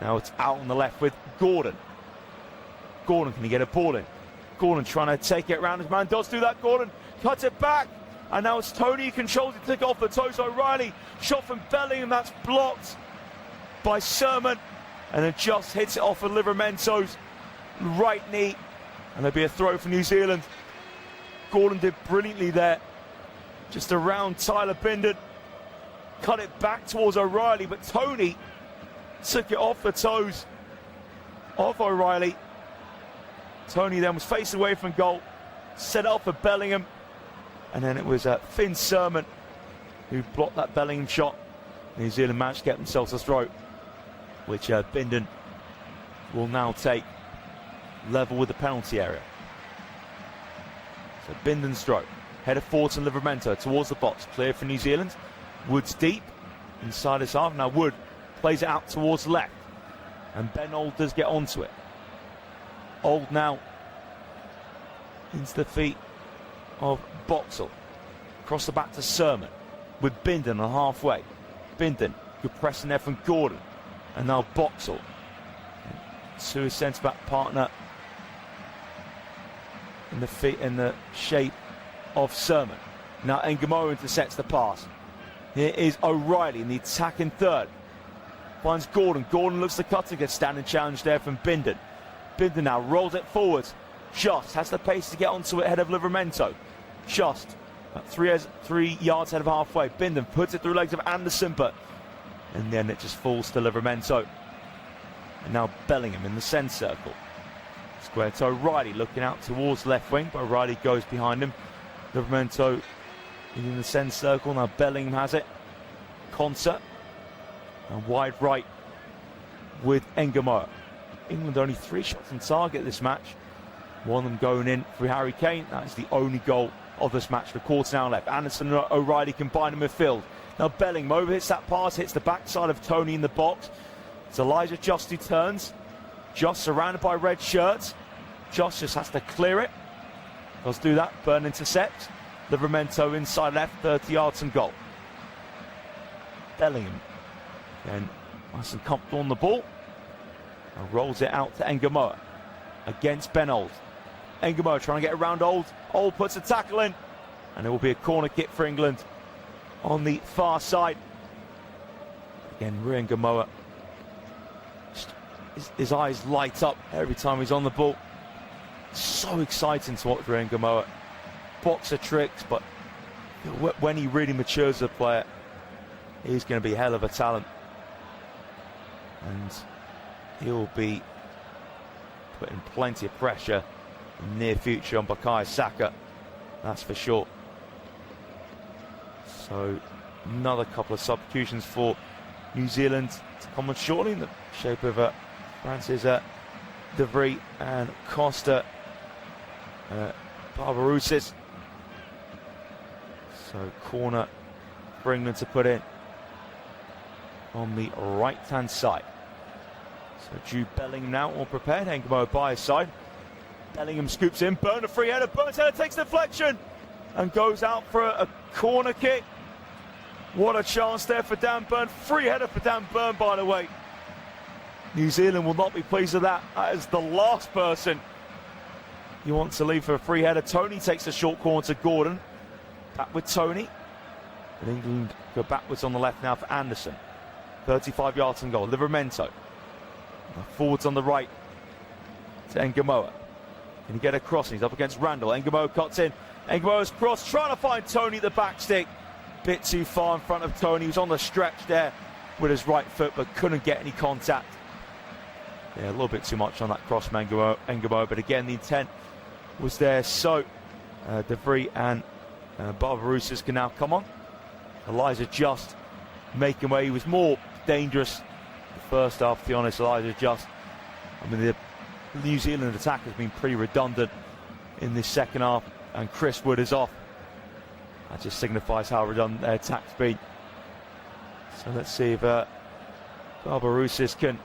Now it's out on the left with Gordon. Gordon, can he get a ball in? Gordon trying to take it around. His man does do that. Gordon cuts it back. And now it's Toney who controls it. Took it off the toes. O'Reilly. Shot from Bellingham. That's blocked by Sermon. And then just hits it off of Livramento's right knee. And there'll be a throw for New Zealand. Gordon did brilliantly there. Just around Tyler Bindon. Cut it back towards O'Reilly. But Toney took it off the toes of O'Reilly. Toney then was facing away from goal. Set up for Bellingham. And then it was Finn Sermon who blocked that Bellingham shot. New Zealand managed to get themselves a throw, which Bindon will now take level with the penalty area. So Bindon's throw. Header forward to Livramento towards the box. Clear for New Zealand. Wood's deep inside his half. Now Wood plays it out towards the left. And Ben Old does get onto it. Old now into the feet of Boxall. Across the back to Sermon with Bindon on halfway. Bindon, good pressing there from Gordon. And now Boxall to his centre-back partner in the shape of Sermon. Now Ngamo intercepts the pass. Here is O'Reilly in the attacking third. Finds Gordon. Gordon looks to cut against standing challenge there from Bindon. Bindon now rolls it forwards. Just has the pace to get onto it ahead of Livramento. Just about 3 yards ahead of halfway. Bindon puts it through legs of Anderson, but in the end it just falls to Livramento. And now Bellingham in the centre circle. Square to O'Reilly looking out towards left wing, but O'Reilly goes behind him. Livramento in the centre circle. Now Bellingham has it. Concert. And wide right with Ngamo. England only 3 shots on target this match. One of them going in for Harry Kane. That's the only goal of this match. The quarter now left. Anderson and O'Reilly combine in midfield. Now Bellingham overhits that pass, hits the backside of Tony in the box. It's Elijah Just who turns. Just surrounded by red shirts. Just has to clear it. Does do that. Burn intercepts. Livramento inside left, 30 yards and goal. Bellingham then nice and comfortable on the ball. And rolls it out to Ngamo against Ben Old. Ngamo trying to get around Old. Old puts a tackle in. And it will be a corner kick for England on the far side. Again, Rui Ngamo. His eyes light up every time he's on the ball. So exciting to watch Rui Ngamo. Boxer tricks, but when he really matures as a player, he's going to be a hell of a talent. And he'll be putting plenty of pressure in the near future on Bukayo Saka, that's for sure. So another couple of substitutions for New Zealand to come on shortly in the shape of Francis De Vries and Costa Barbarouses. So corner for England to put in on the right-hand side. So Jude Bellingham now all prepared. Ngamo by his side. Bellingham scoops in. Burn a free header. Burn's header takes deflection and goes out for a corner kick. What a chance there for Dan Burn. Free header for Dan Burn, by the way. New Zealand will not be pleased with that. That is the last person you want to leave for a free header. Tony takes a short corner to Gordon. Back with Tony. And England go backwards on the left now for Anderson. 35 yards and goal. Livramento. Forwards on the right to Ngamo. Can he get across? He's up against Randall. Ngamo cuts in. Ngamo's cross, trying to find Tony at the back stick. Bit too far in front of Tony. He was on the stretch there with his right foot, but couldn't get any contact. Yeah, a little bit too much on that cross from Ngamo, but again, the intent was there. So De Vries and Barbarouses can now come on. Elijah Just making way. He was more dangerous the first half, to be honest. Elijah Just, I mean, the New Zealand attack has been pretty redundant in this second half, and Chris Wood is off. That just signifies how redundant their attack's been. So let's see if Barbarouses can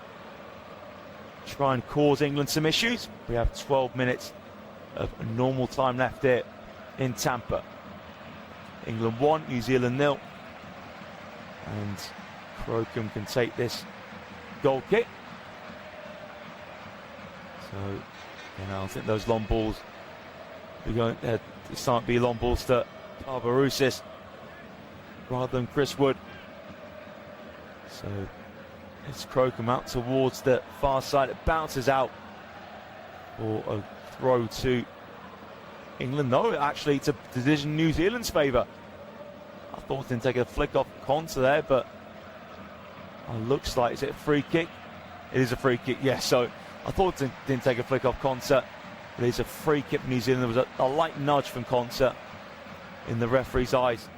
try and cause England some issues. We have 12 minutes of normal time left here in Tampa. England 1, New Zealand 0. And Crocombe can take this goal kick. So, you know, I think those long balls are going to start to be long balls to Barbarouses rather than Chris Wood. So it's Crocombe out towards the far side. It bounces out for a throw to England. No, actually it's a decision in New Zealand's favour. I thought it didn't take a flick off Conta there, but it looks like, is it a free kick? It is a free kick, yes. So I thought it didn't take a flick off Conta, but it is a free kick for New Zealand. There was a light nudge from Conta in the referee's eyes.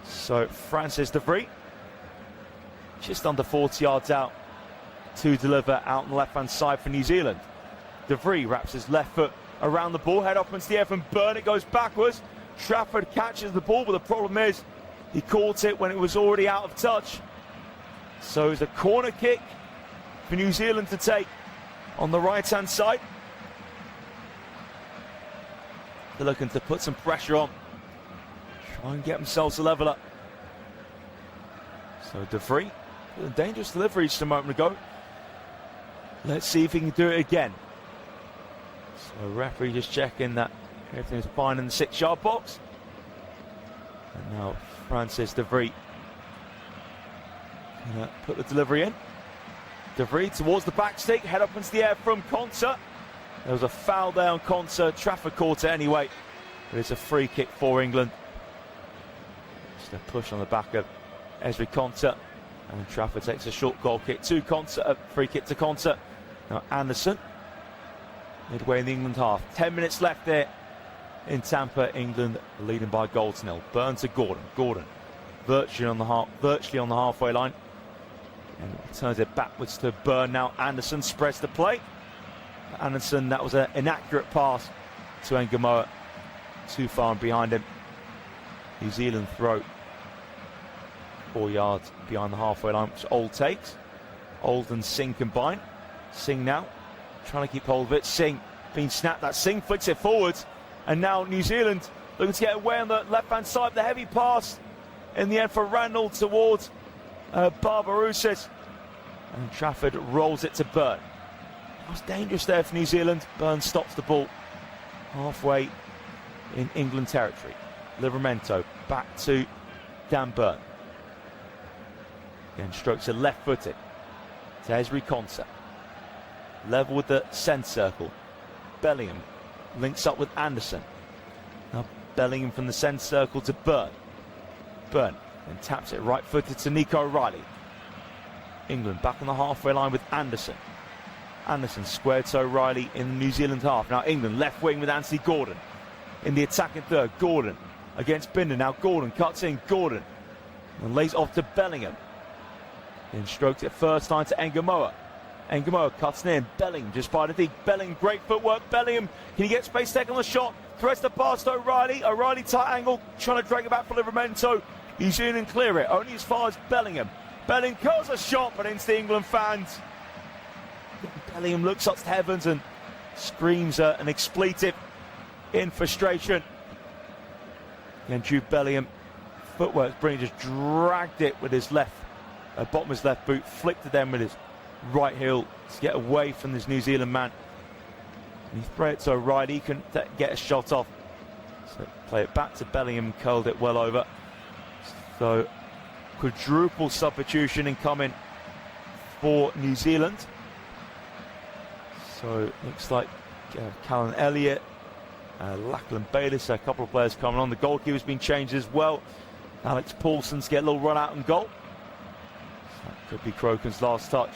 So Francis De Vries, just under 40 yards out to deliver out on the left-hand side for New Zealand. De Vries wraps his left foot around the ball, head up into the air from Burn. It goes backwards. Trafford catches the ball, but the problem is he caught it when it was already out of touch. So it's a corner kick for New Zealand to take on the right-hand side. They're looking to put some pressure on, try and get themselves a level up. So De Vries, a dangerous delivery just a moment ago. Let's see if he can do it again. So referee just checking that everything's fine in the 6-yard box. And now Francis De Vries gonna put the delivery in. De Vries towards the back stick, head up into the air from Konsa. There was a foul there on Konsa, Trafford caught it anyway. But it's a free kick for England. Just a push on the back of Esri Konsa. And Trafford takes a short goal kick to Konsa, a free kick to Konsa. Now Anderson, midway in the England half. 10 minutes left there in Tampa. England leading by goal to nil. Burn to Gordon. Gordon virtually on the halfway line. And turns it backwards to Burn. Now Anderson spreads the play. Anderson, that was an inaccurate pass to Ngamoa. Too far and behind him. New Zealand throw 4 yards behind the halfway line, which Old takes. Old and Singh combine. Singh now trying to keep hold of it. Singh being snapped. That Singh flicks it forwards. And now New Zealand looking to get away on the left-hand side. The heavy pass in the end for Randall towards Barbarouses. And Trafford rolls it to Burn. That was dangerous there for New Zealand. Burn stops the ball halfway in England territory. Livramento back to Dan Burn. Again, strokes it left-footed to Esri Konsa. Level with the centre circle. Bellingham links up with Anderson. Now Bellingham from the centre circle to Burn. Burn then taps it right-footed to Nico O'Reilly. England back on the halfway line with Anderson. Anderson squared to O'Reilly in the New Zealand half. Now England left wing with Anthony Gordon. In the attacking third, Gordon against Binder. Now Gordon cuts in. Gordon and lays off to Bellingham. Then stroked it first time to Ngamoa. Ngamoa cuts in. Bellingham just by the deep. Bellingham, great footwork. Bellingham, can he get space to take on the shot? Threads the pass to O'Reilly. O'Reilly tight angle, trying to drag it back for Livramento. New Zealand clear it, only as far as Bellingham. Bellingham curls a shot, but into the England fans. Bellingham looks up to heavens and screams an expletive in frustration. And Jude Bellingham, footwork brilliant, just dragged it with his left, bottom of his left boot, flicked it then with his right heel to get away from this New Zealand man. And he threw it to O'Reilly, he couldn't get a shot off. So play it back to Bellingham, curled it well over. So quadruple substitution incoming for New Zealand. So looks like Callan Elliott, Lachlan Bayliss, a couple of players coming on. The goalkeeper's been changed as well. Alex Paulson's get a little run out and goal. So that could be Kroken's last touch.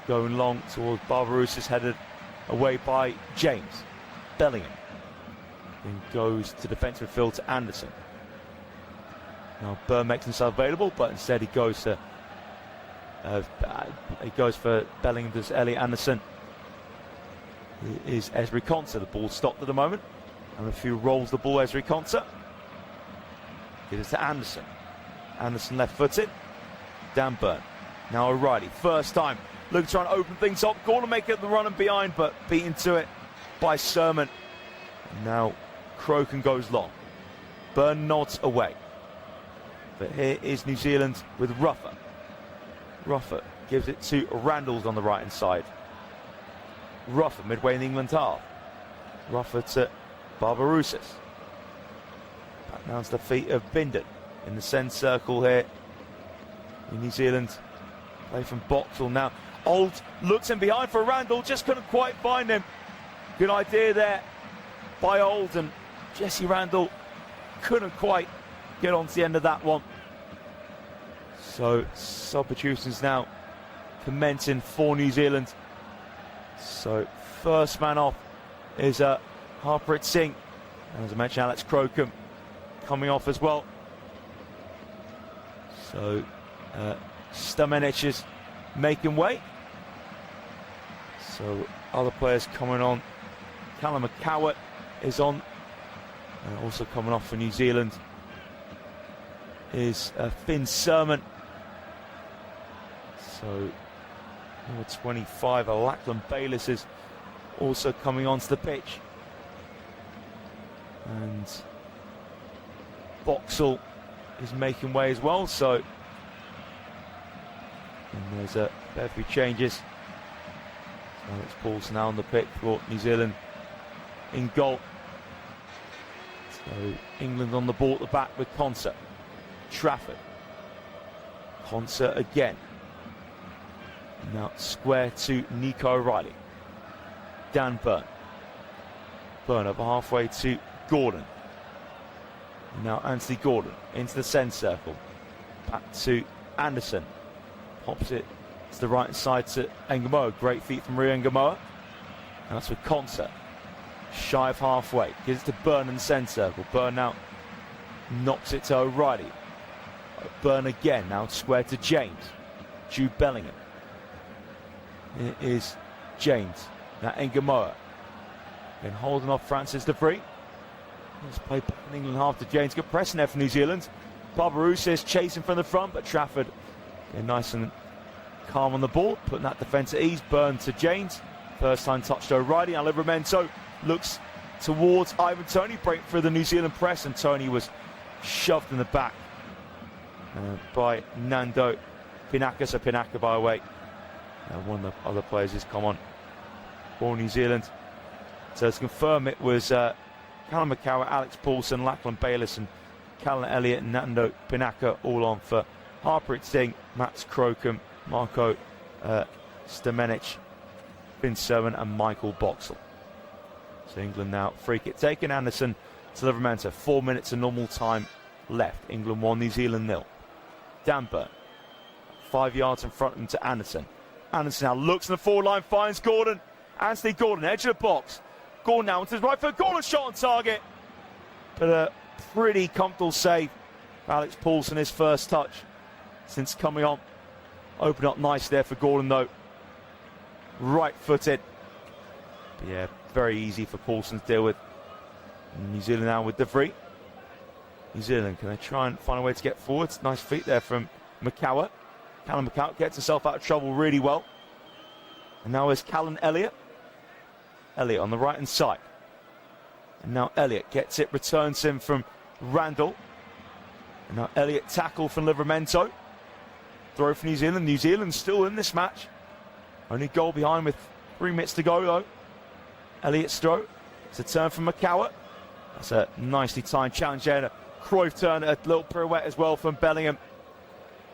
Going long towards Barbarouses, headed away by James. Bellingham then goes to defensive midfield to Anderson. Now Burn makes himself available, but instead he goes to for Bellingham to Elliot Anderson. It is Esri Konsa. The ball stopped at the moment. And a few rolls the ball, Esri Konsa. Gives it to Anderson. Anderson left-footed. Dan Burn. Now O'Reilly. First time. Looking to try and open things up. Gordon make it the run and behind, but beaten to it by Sermon. Now Kroken goes long. Burn nods away. But here is New Zealand with Ruffer. Ruffer gives it to Randalls on the right-hand side. Ruffer midway in the England half. Ruffer to Barbarouses. Back down to the feet of Binden in the centre circle here in New Zealand. Play from Boxall now. Old looks in behind for Randall, just couldn't quite find him. Good idea there by Old, and Jesse Randall couldn't quite get on to the end of that one. So substitutions now commencing for New Zealand. So first man off is Harpreet Singh. And as I mentioned, Alex Kroken coming off as well. So Stamenic is making way. So other players coming on. Callum McCowart is on. And also coming off for New Zealand is Finn Sermon. So Number 25, Lachlan Bayliss, is also coming onto the pitch. And Boxall is making way as well, so and there's a fair few changes. Alex Paulson now on the pitch for New Zealand in goal. So England on the ball at the back with Concert. Trafford. Concert again. Now square to Nico O'Reilly. Dan Burn. Burn over halfway to Gordon. Now Anthony Gordon into the centre circle. Back to Anderson. Pops it to the right side to Ngamoa. Great feet from Rio Ngamoa. And that's with Concert. Shy of halfway. Gives it to Burn in the centre circle. Burn now knocks it to O'Reilly. Burn again. Now square to James. Jude Bellingham. It is James. Now Ngamoa. And holding off Francis de Vrij. Let's play back in England half to James. Good pressing there for New Zealand. Barbarousse is chasing from the front, but Trafford nice and calm on the ball, putting that defence at ease. Burn to James. First time touch to O'Reilly. Now Livramento looks towards Ivan Toney, break through the New Zealand press, and Toney was shoved in the back by Nando Pinaka. So Pinaka by the way. One of the other players has come on for New Zealand. So to confirm, it was Callum McCower, Alex Paulson, Lachlan Bayliss and Callum Elliott and Nando Pinaka all on for Harpreet Singh, Max Crocombe, Marco Stamenic, Finn Sermon and Michael Boxall. So England now free kick taken. Anderson to Livramento. 4 minutes of normal time left. England 1, New Zealand 0. Dan Burn. 5 yards in front of him to Anderson. Anderson now looks in the forward line, finds Gordon. Anthony Gordon, edge of the box. Gordon now into his right foot. Gordon shot on target. But a pretty comfortable save. Alex Paulson, his first touch since coming on. Open up nice there for Gordon though. Right footed. But yeah, very easy for Paulson to deal with. New Zealand now with de Vrij. New Zealand, can they try and find a way to get forwards? Nice feet there from McCower. Callum McCower gets himself out of trouble really well. And now is Callum Elliott. Elliott on the right hand side. And now Elliott gets it, returns him from Randall. And now Elliott tackle from Livramento. Throw for New Zealand. New Zealand still in this match. Only goal behind with 3 minutes to go though. Elliott's throw. It's a turn from McCower. That's a nicely timed challenge there. And a Cruyff turn, a little pirouette as well from Bellingham.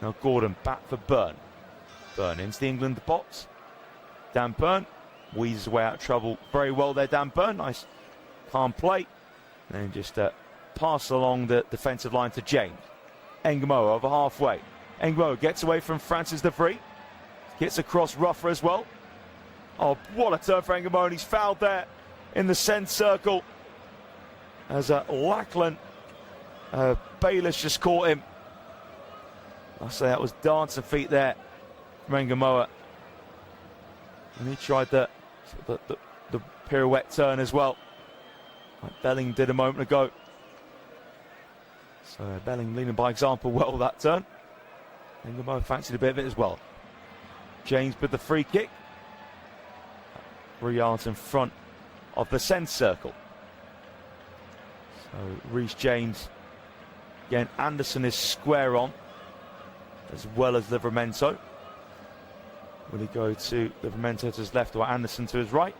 Now Gordon back for Burn. Burn into the England box. Dan Burn weases his way out of trouble very well there. Dan Burn, nice calm play. And then just pass along the defensive line to James. Ngamoa over halfway. Ngamoa gets away from Francis de Vrij. Gets across Ruffer as well. Oh, what a turn for Ngamoa. He's fouled there in the centre circle. As Lachlan Bayliss just caught him. I say that was dancing feet there from Ngamoa. And he tried the pirouette turn as well, like Bellingham did a moment ago. So Bellingham leading by example well that turn. Ngamoa fancied a bit of it as well. James with the free kick. 3 yards in front of the centre circle. So Reece James. Again, Anderson is square on, as well as Livramento. Will he go to Livramento to his left or Anderson to his right?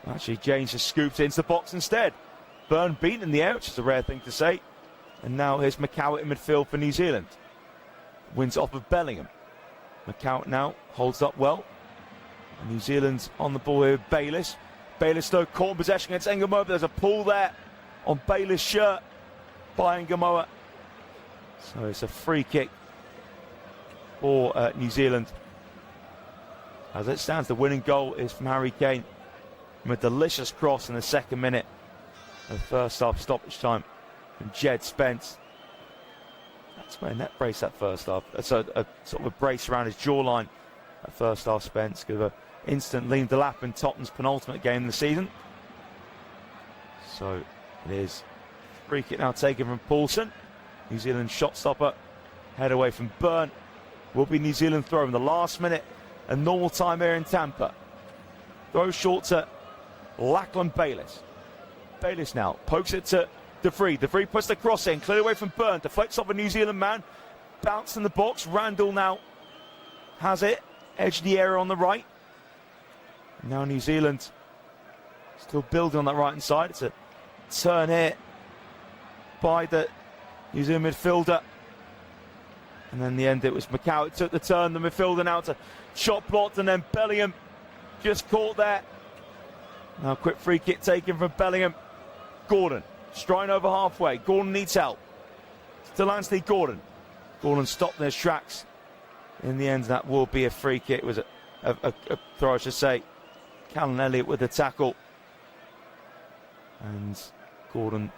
Actually, James just scooped it into the box instead. Burn beaten in the air, which is a rare thing to say. And now here's McCower in midfield for New Zealand. Wins off of Bellingham. McCower now holds up well. And New Zealand's on the ball here with Bayliss. Bayliss though caught in possession against Ngamoa. There's a pull there on Bayliss' shirt by Ngamoa. So it's a free kick for New Zealand. As it stands, the winning goal is from Harry Kane from a delicious cross in the 2nd minute of the first half stoppage time from Jed Spence. That's where net brace that first half. That's a sort of a brace around his jawline at first half. Spence give an instant Liam Delap in Tottenham's penultimate game of the season. So it is free kick now taken from Paulson. New Zealand shot stopper. Head away from Burn. will be New Zealand throw in the last minute and normal time here in Tampa. Throw short to Lachlan Bayliss. Bayliss now pokes it to De Vrij. De Vrij puts the cross in, cleared away from Byrne, deflects off a New Zealand man, bounce in the box. Randall now has it, edge of the area on the right. Now New Zealand still building on that right hand side. It's a turn here by the New Zealand midfielder. And then in the end it was Macau. It took the turn, the midfielder now to shot blocked, and then Bellingham just caught there. Now quick free kick taken from Bellingham. Gordon striding over halfway. Gordon needs help. Delancey Gordon. Gordon stopped in his tracks. In the end that will be a free kick. It was a throw, I should say. Callan Elliott with the tackle. And Gordon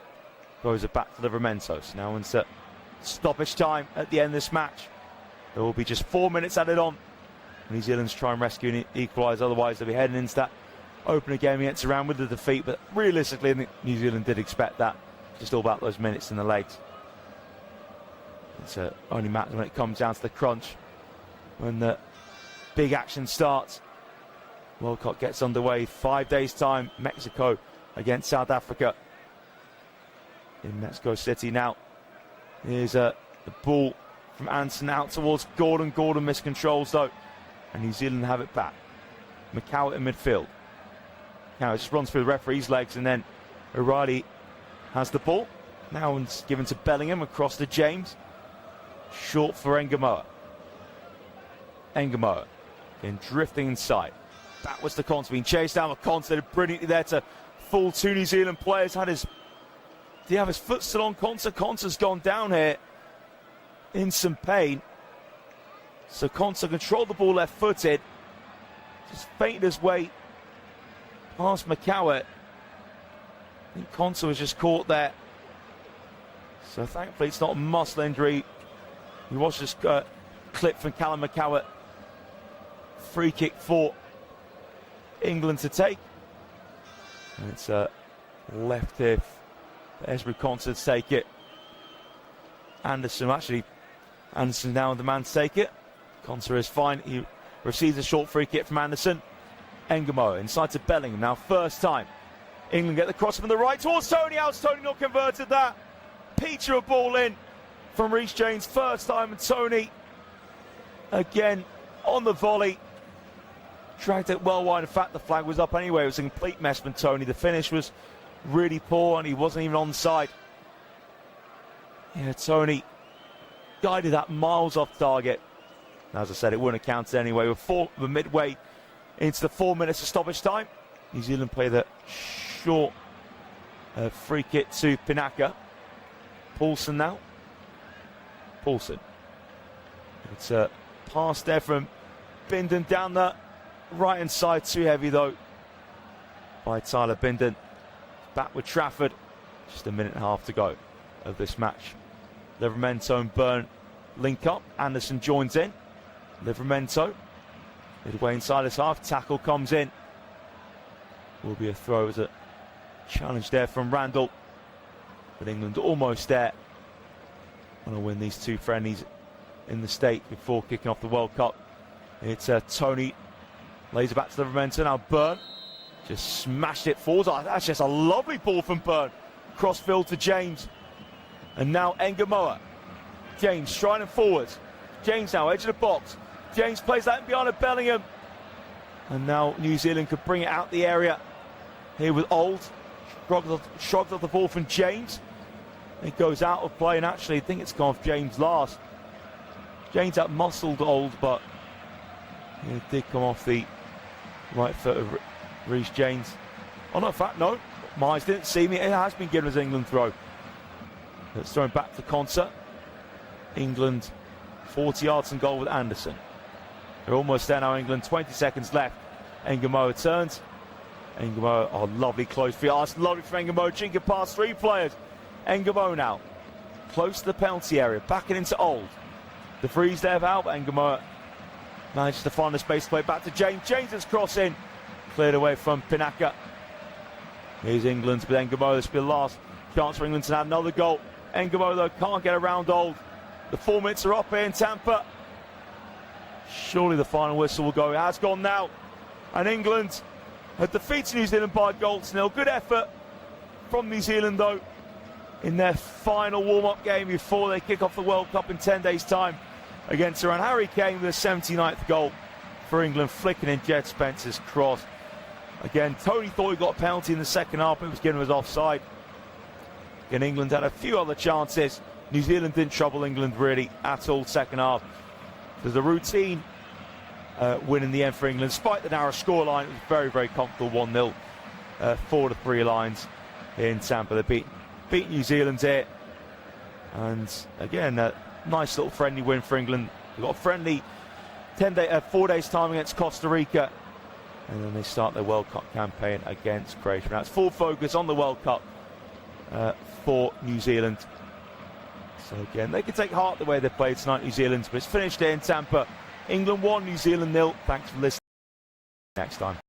throws it back to Livramento. Now into stoppage time at the end of this match. There will be just 4 minutes added on. New Zealand's try and rescue and equalise, otherwise they'll be heading into that opener game against Iran with the defeat. But realistically, I think New Zealand did expect that. Just all about those minutes in the legs. It's only matters when it comes down to the crunch, when the big action starts. World Cup gets underway. 5 days' time, Mexico against South Africa in Mexico City. Now, here's the ball from Anderson out towards Gordon. Gordon miscontrols though, and New Zealand have it back. Macau in midfield. Now it just runs through the referee's legs, and then O'Reilly has the ball. Now it's given to Bellingham across to James. Short for Engamoa. Engamoa then drifting inside. That was the Conte being chased down. Conte brilliantly there to fool two New Zealand players. Did he have his foot still on Conte? Conte's gone down here in some pain. So Conte controlled the ball left-footed. Just feinted his way past Macau. I think Conte was just caught there. So thankfully it's not a muscle injury. We watched this clip from Callum Macau. Free kick for England to take. And it's left here for Esbury Conte to take it. Anderson now the man to take it. Conte is fine. He receives a short free kick from Anderson. Engamoa inside to Bellingham. Now first time England get the cross from the right towards Tony. How's Tony not converted that? Peter a ball in from Reece James. First time, and Tony again on the volley. Dragged it well wide. In fact, the flag was up anyway. It was a complete mess from Tony. The finish was really poor, and he wasn't even onside. Yeah, Tony guided that miles off target. As I said, it wouldn't have counted anyway. We're midway into the 4 minutes of stoppage time. New Zealand play the short free kick to Pinaka. Paulson now. Paulson. It's a pass there from Bindon down the right-hand side. Too heavy, though, by Tyler Bindon. Back with Trafford. Just a minute and a half to go of this match. Livramento and Byrne link up. Anderson joins in. Livramento midway inside his half. Tackle comes in. Will be a throw as a challenge there from Randall. But England almost there. Want to win these two friendlies in the state before kicking off the World Cup. It's Tony lays it back to Livramento. Now Byrne just smashed it forward. Oh, that's just a lovely ball from Byrne. Crossfield to James. And now Engamoa. James striding forward. James now edge of the box. James plays that in behind of Bellingham. And now New Zealand could bring it out the area. Here with Old. Shrugged off the ball from James. It goes out of play, and actually I think it's gone off James last. James out muscled Old, but it did come off the right foot of Reece James. Oh no, in fact, no. My eyes didn't see me. It has been given as England throw. It's thrown back to Conte. England 40 yards and goal with Anderson. They're almost there now, England. 20 seconds left. Engamoa turns. Engamoa, oh, lovely close field. Oh, it's lovely for Engamoa. Chinking past three players. Engamoa now close to the penalty area. Backing into Old. The freeze there of Alba. Engamoa manages to find the space to play back to James. James is crossing. Cleared away from Pinaka. Here's England with Engamoa. This will be the last chance for England to have another goal. Engamoa, though, can't get around Old. The 4 minutes are up here in Tampa. Surely the final whistle will go. It has gone now. And England have defeated New Zealand by a goal to nil. Good effort from New Zealand, though, in their final warm-up game before they kick off the World Cup in 10 days' time against Iran. Harry Kane with a 79th goal for England, flicking in Jed Spencer's cross. Again, Tony thought he got a penalty in the second half, but it was given as offside. Again, England had a few other chances. New Zealand didn't trouble England really at all second half. There's a routine win in the end for England. Despite the narrow scoreline, it was very, very comfortable 1-0 for the three lions in Tampa. They beat New Zealand here. And again, a nice little friendly win for England. They've got a friendly 4 days time against Costa Rica. And then they start their World Cup campaign against Croatia. Now it's full focus on the World Cup for New Zealand. So again, they can take heart the way they played tonight, New Zealand. But it's finished here in Tampa. England 1, New Zealand 0. Thanks for listening. Next time.